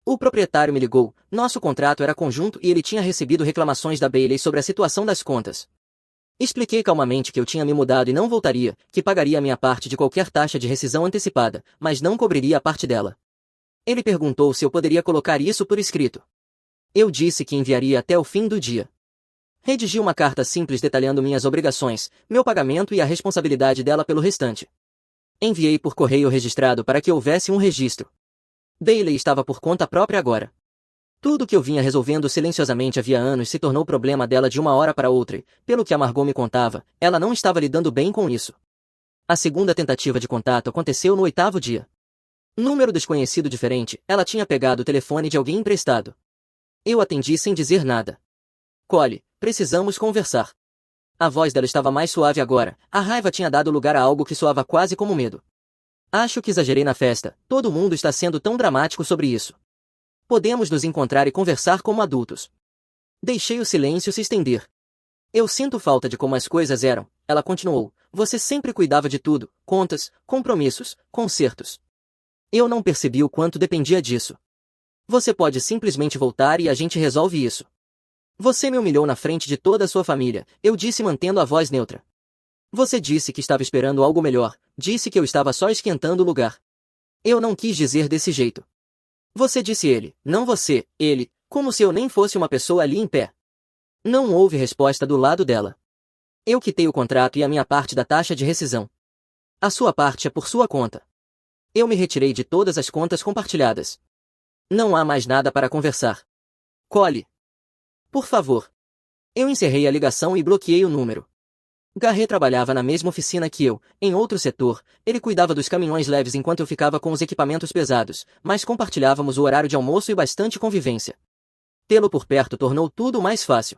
O proprietário me ligou, nosso contrato era conjunto e ele tinha recebido reclamações da Bailey sobre a situação das contas. Expliquei calmamente que eu tinha me mudado e não voltaria, que pagaria a minha parte de qualquer taxa de rescisão antecipada, mas não cobriria a parte dela. Ele perguntou se eu poderia colocar isso por escrito. Eu disse que enviaria até o fim do dia. Redigi uma carta simples detalhando minhas obrigações, meu pagamento e a responsabilidade dela pelo restante. Enviei por correio registrado para que houvesse um registro. Bailey estava por conta própria agora. Tudo que eu vinha resolvendo silenciosamente havia anos se tornou problema dela de uma hora para outra e, pelo que a Margot me contava, ela não estava lidando bem com isso. A segunda tentativa de contato aconteceu no 8º dia. Número desconhecido diferente, ela tinha pegado o telefone de alguém emprestado. Eu atendi sem dizer nada. Cole, precisamos conversar. A voz dela estava mais suave agora, a raiva tinha dado lugar a algo que soava quase como medo. Acho que exagerei na festa, todo mundo está sendo tão dramático sobre isso. Podemos nos encontrar e conversar como adultos. Deixei o silêncio se estender. Eu sinto falta de como as coisas eram, ela continuou. Você sempre cuidava de tudo, contas, compromissos, concertos. Eu não percebi o quanto dependia disso. Você pode simplesmente voltar e a gente resolve isso. Você me humilhou na frente de toda a sua família, eu disse mantendo a voz neutra. Você disse que estava esperando algo melhor, disse que eu estava só esquentando o lugar. Eu não quis dizer desse jeito. Você disse ele, não você, ele, como se eu nem fosse uma pessoa ali em pé. Não houve resposta do lado dela. Eu quitei o contrato e a minha parte da taxa de rescisão. A sua parte é por sua conta. Eu me retirei de todas as contas compartilhadas. Não há mais nada para conversar. Cole. Por favor. Eu encerrei a ligação e bloqueei o número. Garret trabalhava na mesma oficina que eu, em outro setor, ele cuidava dos caminhões leves enquanto eu ficava com os equipamentos pesados, mas compartilhávamos o horário de almoço e bastante convivência. Tê-lo por perto tornou tudo mais fácil.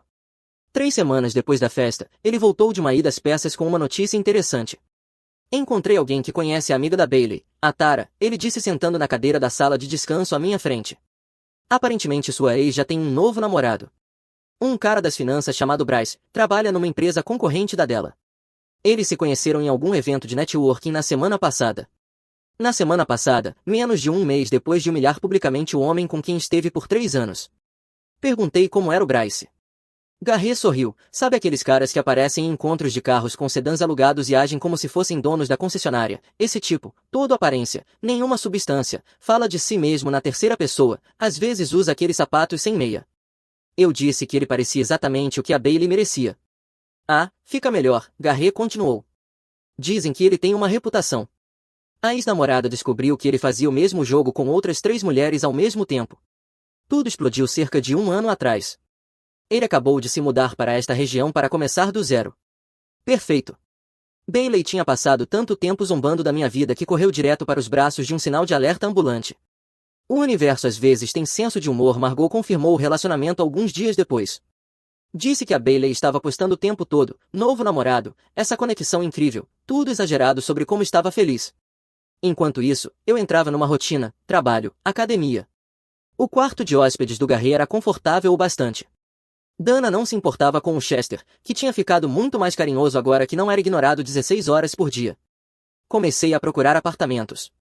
3 semanas depois da festa, ele voltou de uma ida às peças com uma notícia interessante. Encontrei alguém que conhece a amiga da Bailey, a Tara, ele disse sentando na cadeira da sala de descanso à minha frente. Aparentemente sua ex já tem um novo namorado. Um cara das finanças chamado Bryce, trabalha numa empresa concorrente da dela. Eles se conheceram em algum evento de networking na semana passada. Na semana passada, menos de um mês depois de humilhar publicamente o homem com quem esteve por 3 anos. Perguntei como era o Bryce. Garret sorriu, sabe aqueles caras que aparecem em encontros de carros com sedãs alugados e agem como se fossem donos da concessionária, esse tipo, todo aparência, nenhuma substância, fala de si mesmo na terceira pessoa, às vezes usa aqueles sapatos sem meia. Eu disse que ele parecia exatamente o que a Bailey merecia. Ah, fica melhor, Garret continuou. Dizem que ele tem uma reputação. A ex-namorada descobriu que ele fazia o mesmo jogo com outras 3 mulheres ao mesmo tempo. Tudo explodiu cerca de 1 ano atrás. Ele acabou de se mudar para esta região para começar do zero. Perfeito. Bailey tinha passado tanto tempo zombando da minha vida que correu direto para os braços de um sinal de alerta ambulante. O universo às vezes tem senso de humor. Margot confirmou o relacionamento alguns dias depois. Disse que a Bailey estava postando o tempo todo, novo namorado, essa conexão incrível, tudo exagerado sobre como estava feliz. Enquanto isso, eu entrava numa rotina, trabalho, academia. O quarto de hóspedes do Garret era confortável o bastante. Dana não se importava com o Chester, que tinha ficado muito mais carinhoso agora que não era ignorado 16 horas por dia. Comecei a procurar apartamentos.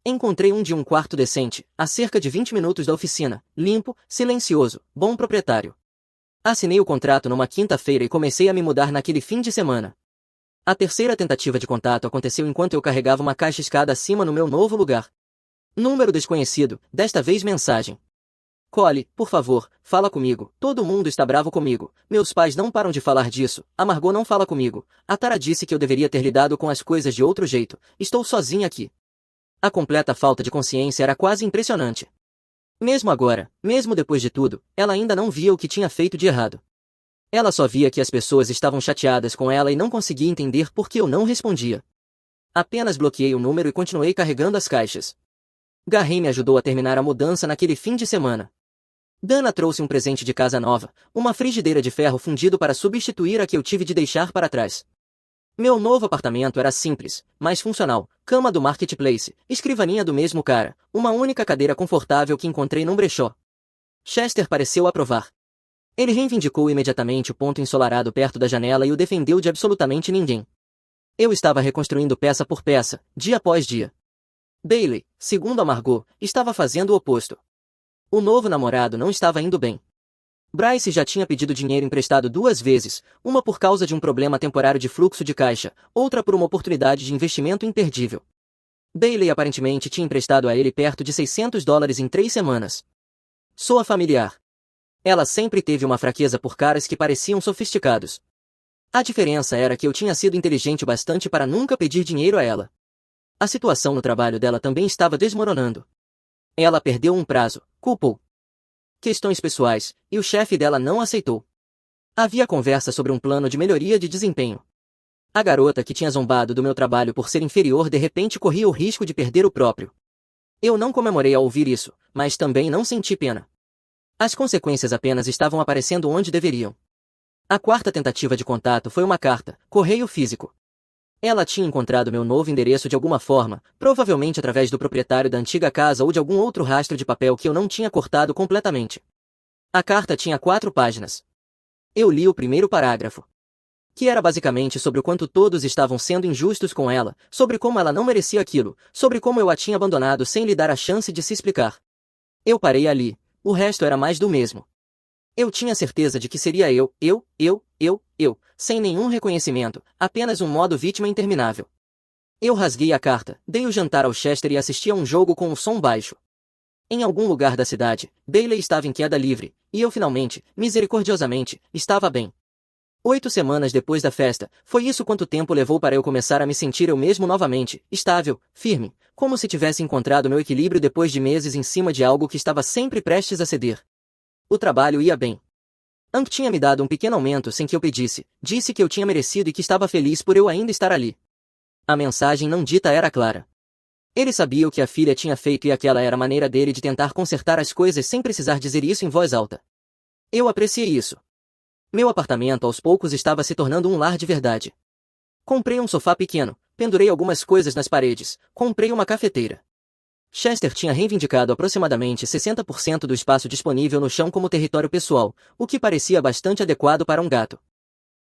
Encontrei um de um quarto decente, a cerca de 20 minutos da oficina, limpo, silencioso, bom proprietário. Assinei o contrato numa quinta-feira e comecei a me mudar naquele fim de semana. A terceira tentativa de contato aconteceu enquanto eu carregava uma caixa escada acima no meu novo lugar. Número desconhecido, desta vez mensagem. Cole, por favor, fala comigo, todo mundo está bravo comigo, meus pais não param de falar disso, a Margot não fala comigo, a Tara disse que eu deveria ter lidado com as coisas de outro jeito, estou sozinha aqui. A completa falta de consciência era quase impressionante. Mesmo agora, mesmo depois de tudo, ela ainda não via o que tinha feito de errado. Ela só via que as pessoas estavam chateadas com ela e não conseguia entender por que eu não respondia. Apenas bloqueei o número e continuei carregando as caixas. Garret me ajudou a terminar a mudança naquele fim de semana. Dana trouxe um presente de casa nova, uma frigideira de ferro fundido para substituir a que eu tive de deixar para trás. Meu novo apartamento era simples, mas funcional, cama do Marketplace, escrivaninha do mesmo cara, uma única cadeira confortável que encontrei num brechó. Chester pareceu aprovar. Ele reivindicou imediatamente o ponto ensolarado perto da janela e o defendeu de absolutamente ninguém. Eu estava reconstruindo peça por peça, dia após dia. Bailey, segundo a Margot, estava fazendo o oposto. O novo namorado não estava indo bem. Bryce já tinha pedido dinheiro emprestado 2 vezes, uma por causa de um problema temporário de fluxo de caixa, outra por uma oportunidade de investimento imperdível. Bailey aparentemente tinha emprestado a ele perto de $600 em 3 semanas. Soa familiar. Ela sempre teve uma fraqueza por caras que pareciam sofisticados. A diferença era que eu tinha sido inteligente o bastante para nunca pedir dinheiro a ela. A situação no trabalho dela também estava desmoronando. Ela perdeu um prazo, culpou questões pessoais, e o chefe dela não aceitou. Havia conversa sobre um plano de melhoria de desempenho. A garota que tinha zombado do meu trabalho por ser inferior de repente corria o risco de perder o próprio. Eu não comemorei ao ouvir isso, mas também não senti pena. As consequências apenas estavam aparecendo onde deveriam. A quarta tentativa de contato foi uma carta, correio físico. Ela tinha encontrado meu novo endereço de alguma forma, provavelmente através do proprietário da antiga casa ou de algum outro rastro de papel que eu não tinha cortado completamente. A carta tinha 4 páginas. Eu li o primeiro parágrafo, que era basicamente sobre o quanto todos estavam sendo injustos com ela, sobre como ela não merecia aquilo, sobre como eu a tinha abandonado sem lhe dar a chance de se explicar. Eu parei ali, o resto era mais do mesmo. Eu tinha certeza de que seria eu, sem nenhum reconhecimento, apenas um modo vítima interminável. Eu rasguei a carta, dei o jantar ao Chester e assisti a um jogo com o som baixo. Em algum lugar da cidade, Bailey estava em queda livre, e eu finalmente, misericordiosamente, estava bem. 8 semanas depois da festa, foi isso quanto tempo levou para eu começar a me sentir eu mesmo novamente, estável, firme, como se tivesse encontrado meu equilíbrio depois de meses em cima de algo que estava sempre prestes a ceder. O trabalho ia bem. Hank tinha me dado um pequeno aumento sem que eu pedisse, disse que eu tinha merecido e que estava feliz por eu ainda estar ali. A mensagem não dita era clara. Ele sabia o que a filha tinha feito e aquela era a maneira dele de tentar consertar as coisas sem precisar dizer isso em voz alta. Eu apreciei isso. Meu apartamento aos poucos estava se tornando um lar de verdade. Comprei um sofá pequeno, pendurei algumas coisas nas paredes, comprei uma cafeteira. Chester tinha reivindicado aproximadamente 60% do espaço disponível no chão como território pessoal, o que parecia bastante adequado para um gato.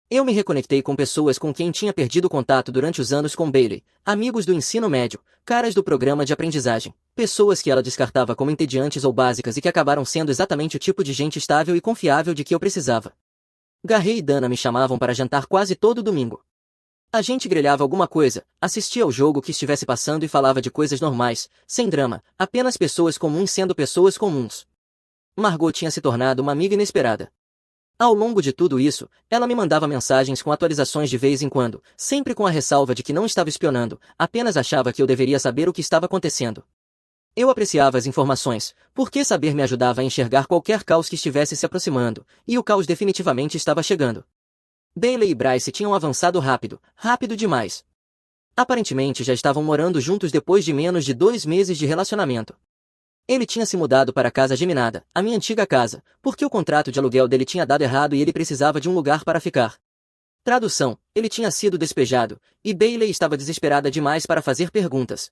Eu me reconectei com pessoas com quem tinha perdido contato durante os anos com Bailey, amigos do ensino médio, caras do programa de aprendizagem, pessoas que ela descartava como entediantes ou básicas e que acabaram sendo exatamente o tipo de gente estável e confiável de que eu precisava. Garrett e Dana me chamavam para jantar quase todo domingo. A gente grelhava alguma coisa, assistia ao jogo que estivesse passando e falava de coisas normais, sem drama, apenas pessoas comuns sendo pessoas comuns. Margot tinha se tornado uma amiga inesperada. Ao longo de tudo isso, ela me mandava mensagens com atualizações de vez em quando, sempre com a ressalva de que não estava espionando, apenas achava que eu deveria saber o que estava acontecendo. Eu apreciava as informações, porque saber me ajudava a enxergar qualquer caos que estivesse se aproximando, e o caos definitivamente estava chegando. Bailey e Bryce tinham avançado rápido demais. Aparentemente já estavam morando juntos depois de menos de 2 meses de relacionamento. Ele tinha se mudado para a casa geminada, a minha antiga casa, porque o contrato de aluguel dele tinha dado errado e ele precisava de um lugar para ficar. Tradução, ele tinha sido despejado, e Bailey estava desesperada demais para fazer perguntas.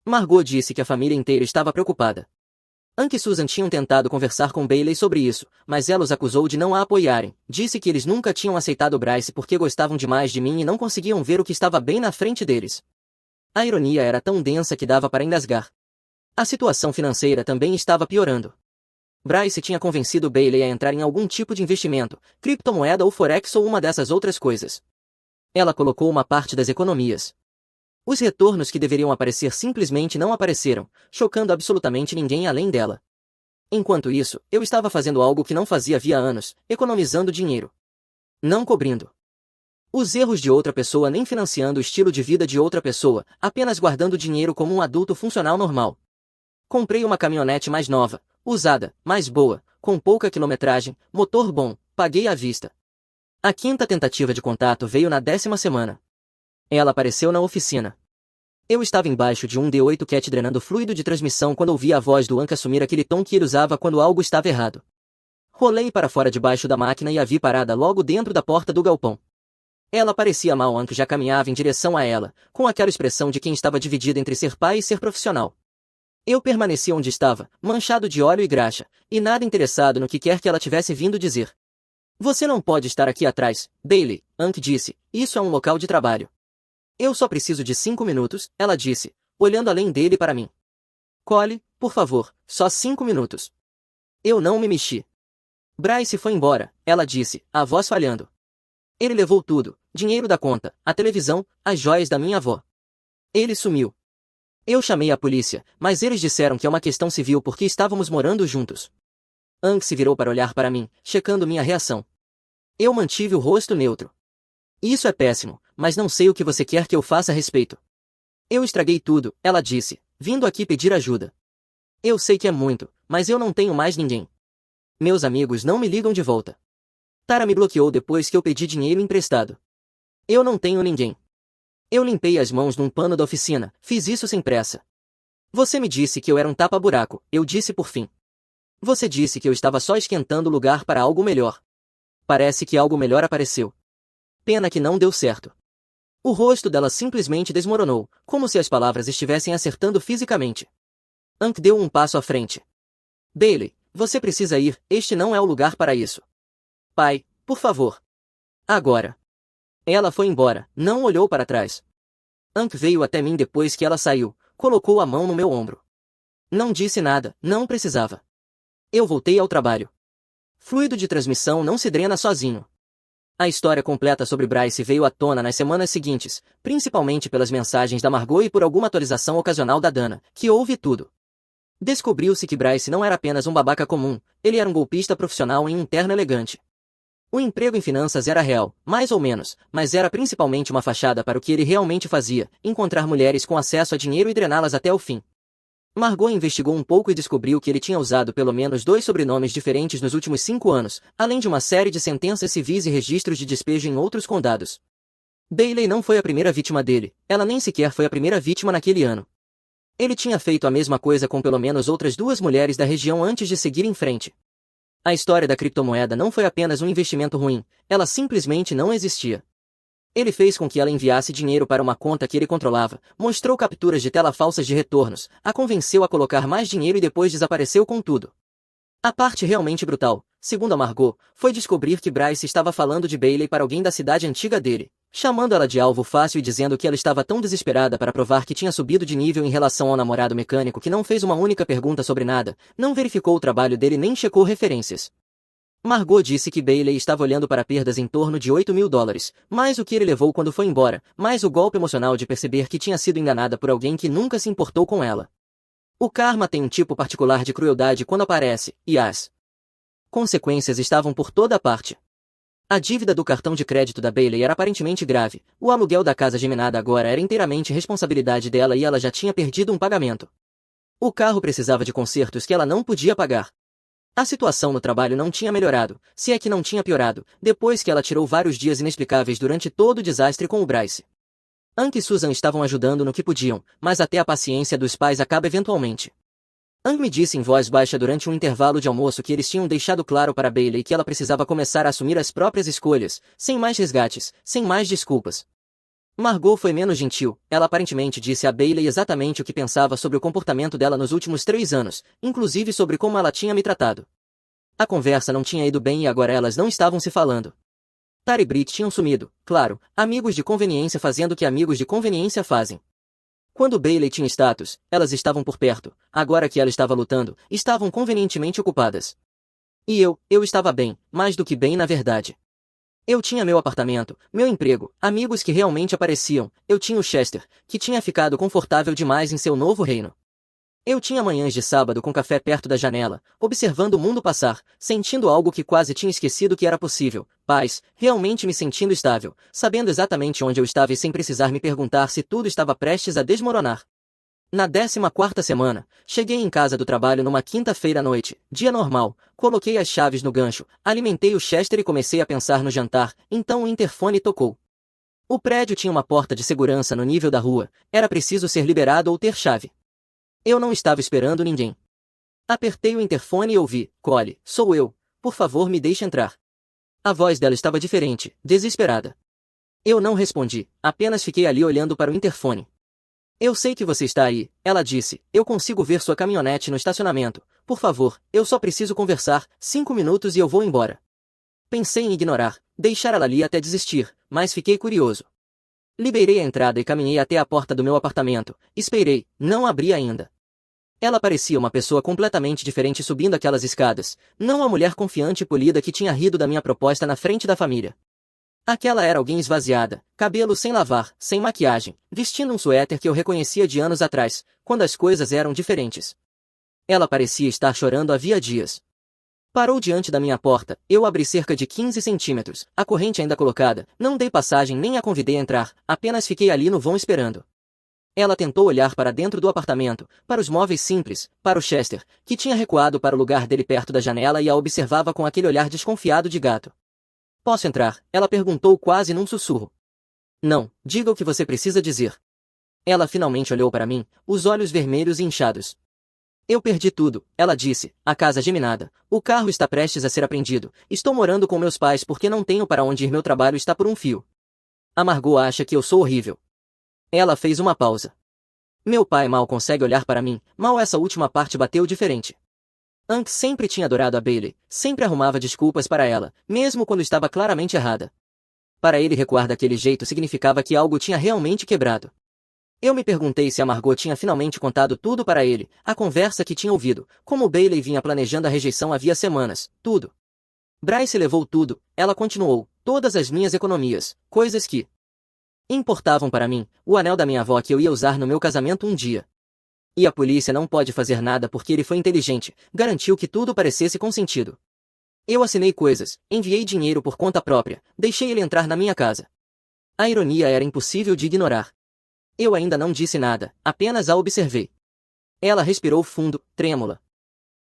Margot disse que a família inteira estava preocupada. Hank e Susan tinham tentado conversar com Bailey sobre isso, mas ela os acusou de não a apoiarem, disse que eles nunca tinham aceitado Bryce porque gostavam demais de mim e não conseguiam ver o que estava bem na frente deles. A ironia era tão densa que dava para engasgar. A situação financeira também estava piorando. Bryce tinha convencido Bailey a entrar em algum tipo de investimento, criptomoeda ou forex ou uma dessas outras coisas. Ela colocou uma parte das economias. Os retornos que deveriam aparecer simplesmente não apareceram, chocando absolutamente ninguém além dela. Enquanto isso, eu estava fazendo algo que não fazia havia anos, economizando dinheiro. Não cobrindo os erros de outra pessoa nem financiando o estilo de vida de outra pessoa, apenas guardando dinheiro como um adulto funcional normal. Comprei uma caminhonete mais nova, usada, mais boa, com pouca quilometragem, motor bom, paguei à vista. A quinta tentativa de contato veio na 10ª semana. Ela apareceu na oficina. Eu estava embaixo de um D8 Cat drenando fluido de transmissão quando ouvi a voz do Hank assumir aquele tom que ele usava quando algo estava errado. Rolei para fora debaixo da máquina e a vi parada logo dentro da porta do galpão. Ela parecia mal. Hank já caminhava em direção a ela, com aquela expressão de quem estava dividido entre ser pai e ser profissional. Eu permaneci onde estava, manchado de óleo e graxa, e nada interessado no que quer que ela tivesse vindo dizer. Você não pode estar aqui atrás, Bailey, Hank disse, isso é um local de trabalho. Eu só preciso de 5 minutos, ela disse, olhando além dele para mim. Cole, por favor, só 5 minutos. Eu não me mexi. Bryce foi embora, ela disse, a voz falhando. Ele levou tudo, dinheiro da conta, a televisão, as joias da minha avó. Ele sumiu. Eu chamei a polícia, mas eles disseram que é uma questão civil porque estávamos morando juntos. Ang se virou para olhar para mim, checando minha reação. Eu mantive o rosto neutro. Isso é péssimo, mas não sei o que você quer que eu faça a respeito. Eu estraguei tudo, ela disse, vindo aqui pedir ajuda. Eu sei que é muito, mas eu não tenho mais ninguém. Meus amigos não me ligam de volta. Tara me bloqueou depois que eu pedi dinheiro emprestado. Eu não tenho ninguém. Eu limpei as mãos num pano da oficina, fiz isso sem pressa. Você me disse que eu era um tapa-buraco, eu disse por fim. Você disse que eu estava só esquentando o lugar para algo melhor. Parece que algo melhor apareceu. Pena que não deu certo. O rosto dela simplesmente desmoronou, como se as palavras estivessem acertando fisicamente. Ank deu um passo à frente. Bailey, você precisa ir, este não é o lugar para isso. Pai, por favor. Agora. Ela foi embora, não olhou para trás. Ank veio até mim depois que ela saiu, colocou a mão no meu ombro. Não disse nada, não precisava. Eu voltei ao trabalho. Fluido de transmissão não se drena sozinho. A história completa sobre Bryce veio à tona nas semanas seguintes, principalmente pelas mensagens da Margot e por alguma atualização ocasional da Dana, que ouve tudo. Descobriu-se que Bryce não era apenas um babaca comum, ele era um golpista profissional em um terno elegante. O emprego em finanças era real, mais ou menos, mas era principalmente uma fachada para o que ele realmente fazia, encontrar mulheres com acesso a dinheiro e drená-las até o fim. Margot investigou um pouco e descobriu que ele tinha usado pelo menos 2 sobrenomes diferentes nos últimos 5 anos, além de uma série de sentenças civis e registros de despejo em outros condados. Bailey não foi a primeira vítima dele, ela nem sequer foi a primeira vítima naquele ano. Ele tinha feito a mesma coisa com pelo menos outras 2 mulheres da região antes de seguir em frente. A história da criptomoeda não foi apenas um investimento ruim, ela simplesmente não existia. Ele fez com que ela enviasse dinheiro para uma conta que ele controlava, mostrou capturas de tela falsas de retornos, a convenceu a colocar mais dinheiro e depois desapareceu com tudo. A parte realmente brutal, segundo a Margot, foi descobrir que Bryce estava falando de Bailey para alguém da cidade antiga dele, chamando ela de alvo fácil e dizendo que ela estava tão desesperada para provar que tinha subido de nível em relação ao namorado mecânico que não fez uma única pergunta sobre nada, não verificou o trabalho dele nem checou referências. Margot disse que Bailey estava olhando para perdas em torno de $8.000, mais o que ele levou quando foi embora, mais o golpe emocional de perceber que tinha sido enganada por alguém que nunca se importou com ela. O karma tem um tipo particular de crueldade quando aparece, e as consequências estavam por toda parte. A dívida do cartão de crédito da Bailey era aparentemente grave, o aluguel da casa geminada agora era inteiramente responsabilidade dela e ela já tinha perdido um pagamento. O carro precisava de consertos que ela não podia pagar. A situação no trabalho não tinha melhorado, se é que não tinha piorado, depois que ela tirou vários dias inexplicáveis durante todo o desastre com o Bryce. Ank e Susan estavam ajudando no que podiam, mas até a paciência dos pais acaba eventualmente. Ank me disse em voz baixa durante um intervalo de almoço que eles tinham deixado claro para Bailey que ela precisava começar a assumir as próprias escolhas, sem mais resgates, sem mais desculpas. Margot foi menos gentil, ela aparentemente disse a Bailey exatamente o que pensava sobre o comportamento dela nos últimos 3 anos, inclusive sobre como ela tinha me tratado. A conversa não tinha ido bem e agora elas não estavam se falando. Tara e Brit tinham sumido, claro, amigos de conveniência fazendo o que amigos de conveniência fazem. Quando Bailey tinha status, elas estavam por perto, agora que ela estava lutando, estavam convenientemente ocupadas. E eu estava bem, mais do que bem na verdade. Eu tinha meu apartamento, meu emprego, amigos que realmente apareciam, eu tinha o Chester, que tinha ficado confortável demais em seu novo reino. Eu tinha manhãs de sábado com café perto da janela, observando o mundo passar, sentindo algo que quase tinha esquecido que era possível, paz, realmente me sentindo estável, sabendo exatamente onde eu estava e sem precisar me perguntar se tudo estava prestes a desmoronar. Na 14ª semana, cheguei em casa do trabalho numa quinta-feira à noite, dia normal, coloquei as chaves no gancho, alimentei o Chester e comecei a pensar no jantar, então o interfone tocou. O prédio tinha uma porta de segurança no nível da rua, era preciso ser liberado ou ter chave. Eu não estava esperando ninguém. Apertei o interfone e ouvi, Cole, sou eu, por favor me deixe entrar. A voz dela estava diferente, desesperada. Eu não respondi, apenas fiquei ali olhando para o interfone. Eu sei que você está aí, ela disse, eu consigo ver sua caminhonete no estacionamento, por favor, eu só preciso conversar, 5 minutos e eu vou embora. Pensei em ignorar, deixar ela ali até desistir, mas fiquei curioso. Liberei a entrada e caminhei até a porta do meu apartamento, esperei, não abri ainda. Ela parecia uma pessoa completamente diferente subindo aquelas escadas, não a mulher confiante e polida que tinha rido da minha proposta na frente da família. Aquela era alguém esvaziada, cabelo sem lavar, sem maquiagem, vestindo um suéter que eu reconhecia de anos atrás, quando as coisas eram diferentes. Ela parecia estar chorando havia dias. Parou diante da minha porta, eu abri cerca de 15 centímetros, a corrente ainda colocada, não dei passagem nem a convidei a entrar, apenas fiquei ali no vão esperando. Ela tentou olhar para dentro do apartamento, para os móveis simples, para o Chester, que tinha recuado para o lugar dele perto da janela e a observava com aquele olhar desconfiado de gato. Posso entrar? Ela perguntou quase num sussurro. Não, diga o que você precisa dizer. Ela finalmente olhou para mim, os olhos vermelhos e inchados. Eu perdi tudo, ela disse, a casa geminada, o carro está prestes a ser apreendido, estou morando com meus pais porque não tenho para onde ir, meu trabalho está por um fio. A Margot acha que eu sou horrível. Ela fez uma pausa. Meu pai mal consegue olhar para mim, mal essa última parte bateu diferente. Hank sempre tinha adorado a Bailey, sempre arrumava desculpas para ela, mesmo quando estava claramente errada. Para ele recuar daquele jeito significava que algo tinha realmente quebrado. Eu me perguntei se a Margot tinha finalmente contado tudo para ele, a conversa que tinha ouvido, como Bailey vinha planejando a rejeição havia semanas, tudo. Bryce levou tudo, ela continuou, todas as minhas economias, coisas que importavam para mim, o anel da minha avó que eu ia usar no meu casamento um dia. E a polícia não pode fazer nada porque ele foi inteligente, garantiu que tudo parecesse com sentido. Eu assinei coisas, enviei dinheiro por conta própria, deixei ele entrar na minha casa. A ironia era impossível de ignorar. Eu ainda não disse nada, apenas a observei. Ela respirou fundo, trêmula.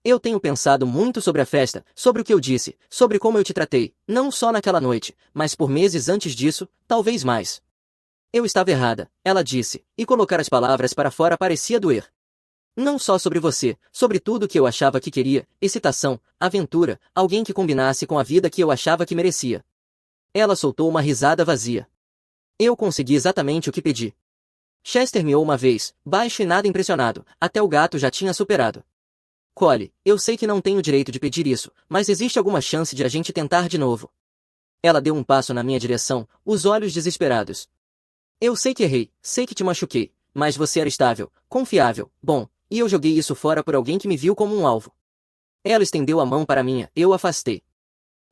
Eu tenho pensado muito sobre a festa, sobre o que eu disse, sobre como eu te tratei, não só naquela noite, mas por meses antes disso, talvez mais. Eu estava errada, ela disse, e colocar as palavras para fora parecia doer. Não só sobre você, sobre tudo que eu achava que queria, excitação, aventura, alguém que combinasse com a vida que eu achava que merecia. Ela soltou uma risada vazia. Eu consegui exatamente o que pedi. Chester miou uma vez, baixo e nada impressionado, até o gato já tinha superado. Collie, eu sei que não tenho direito de pedir isso, mas existe alguma chance de a gente tentar de novo. Ela deu um passo na minha direção, os olhos desesperados. Eu sei que errei, sei que te machuquei, mas você era estável, confiável, bom, e eu joguei isso fora por alguém que me viu como um alvo. Ela estendeu a mão para a minha, eu afastei.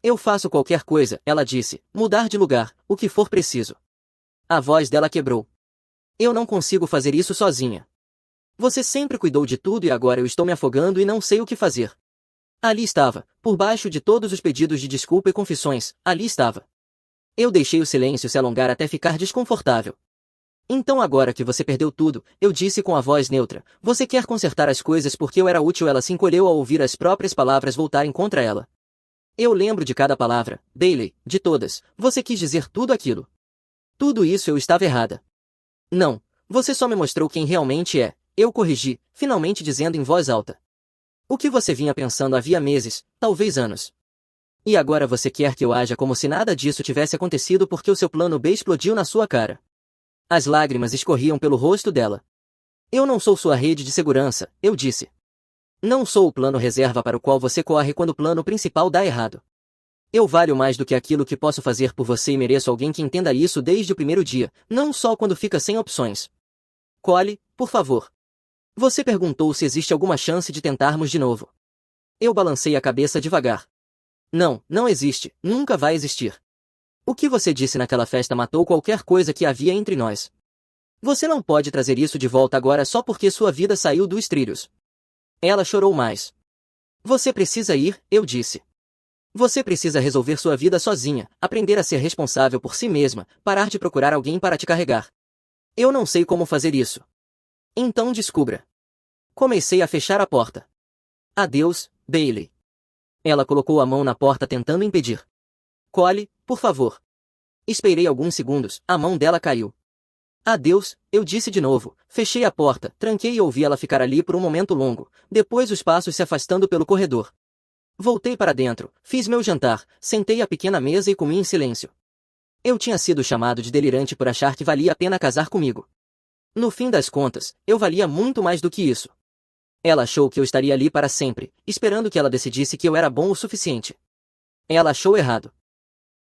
Eu faço qualquer coisa, ela disse, mudar de lugar, o que for preciso. A voz dela quebrou. Eu não consigo fazer isso sozinha. Você sempre cuidou de tudo e agora eu estou me afogando e não sei o que fazer. Ali estava, por baixo de todos os pedidos de desculpa e confissões, ali estava. Eu deixei o silêncio se alongar até ficar desconfortável. Então agora que você perdeu tudo, eu disse com a voz neutra, você quer consertar as coisas porque eu era útil. Ela se encolheu ao ouvir as próprias palavras voltarem contra ela. Eu lembro de cada palavra, Bailey, de todas, você quis dizer tudo aquilo. Tudo isso eu estava errada. Não, você só me mostrou quem realmente é, eu corrigi, finalmente dizendo em voz alta. O que você vinha pensando havia meses, talvez anos. E agora você quer que eu haja como se nada disso tivesse acontecido porque o seu plano B explodiu na sua cara. As lágrimas escorriam pelo rosto dela. Eu não sou sua rede de segurança, eu disse. Não sou o plano reserva para o qual você corre quando o plano principal dá errado. Eu valho mais do que aquilo que posso fazer por você e mereço alguém que entenda isso desde o primeiro dia, não só quando fica sem opções. Collie, por favor. Você perguntou se existe alguma chance de tentarmos de novo. Eu balancei a cabeça devagar. Não, não existe, nunca vai existir. O que você disse naquela festa matou qualquer coisa que havia entre nós. Você não pode trazer isso de volta agora só porque sua vida saiu dos trilhos. Ela chorou mais. Você precisa ir, eu disse. Você precisa resolver sua vida sozinha, aprender a ser responsável por si mesma, parar de procurar alguém para te carregar. Eu não sei como fazer isso. Então descubra. Comecei a fechar a porta. Adeus, Bailey. Ela colocou a mão na porta tentando impedir. Collie, por favor. Esperei alguns segundos, a mão dela caiu. Adeus, eu disse de novo, fechei a porta, tranquei e ouvi ela ficar ali por um momento longo, depois os passos se afastando pelo corredor. Voltei para dentro, fiz meu jantar, sentei à pequena mesa e comi em silêncio. Eu tinha sido chamado de delirante por achar que valia a pena casar comigo. No fim das contas, eu valia muito mais do que isso. Ela achou que eu estaria ali para sempre, esperando que ela decidisse que eu era bom o suficiente. Ela achou errado.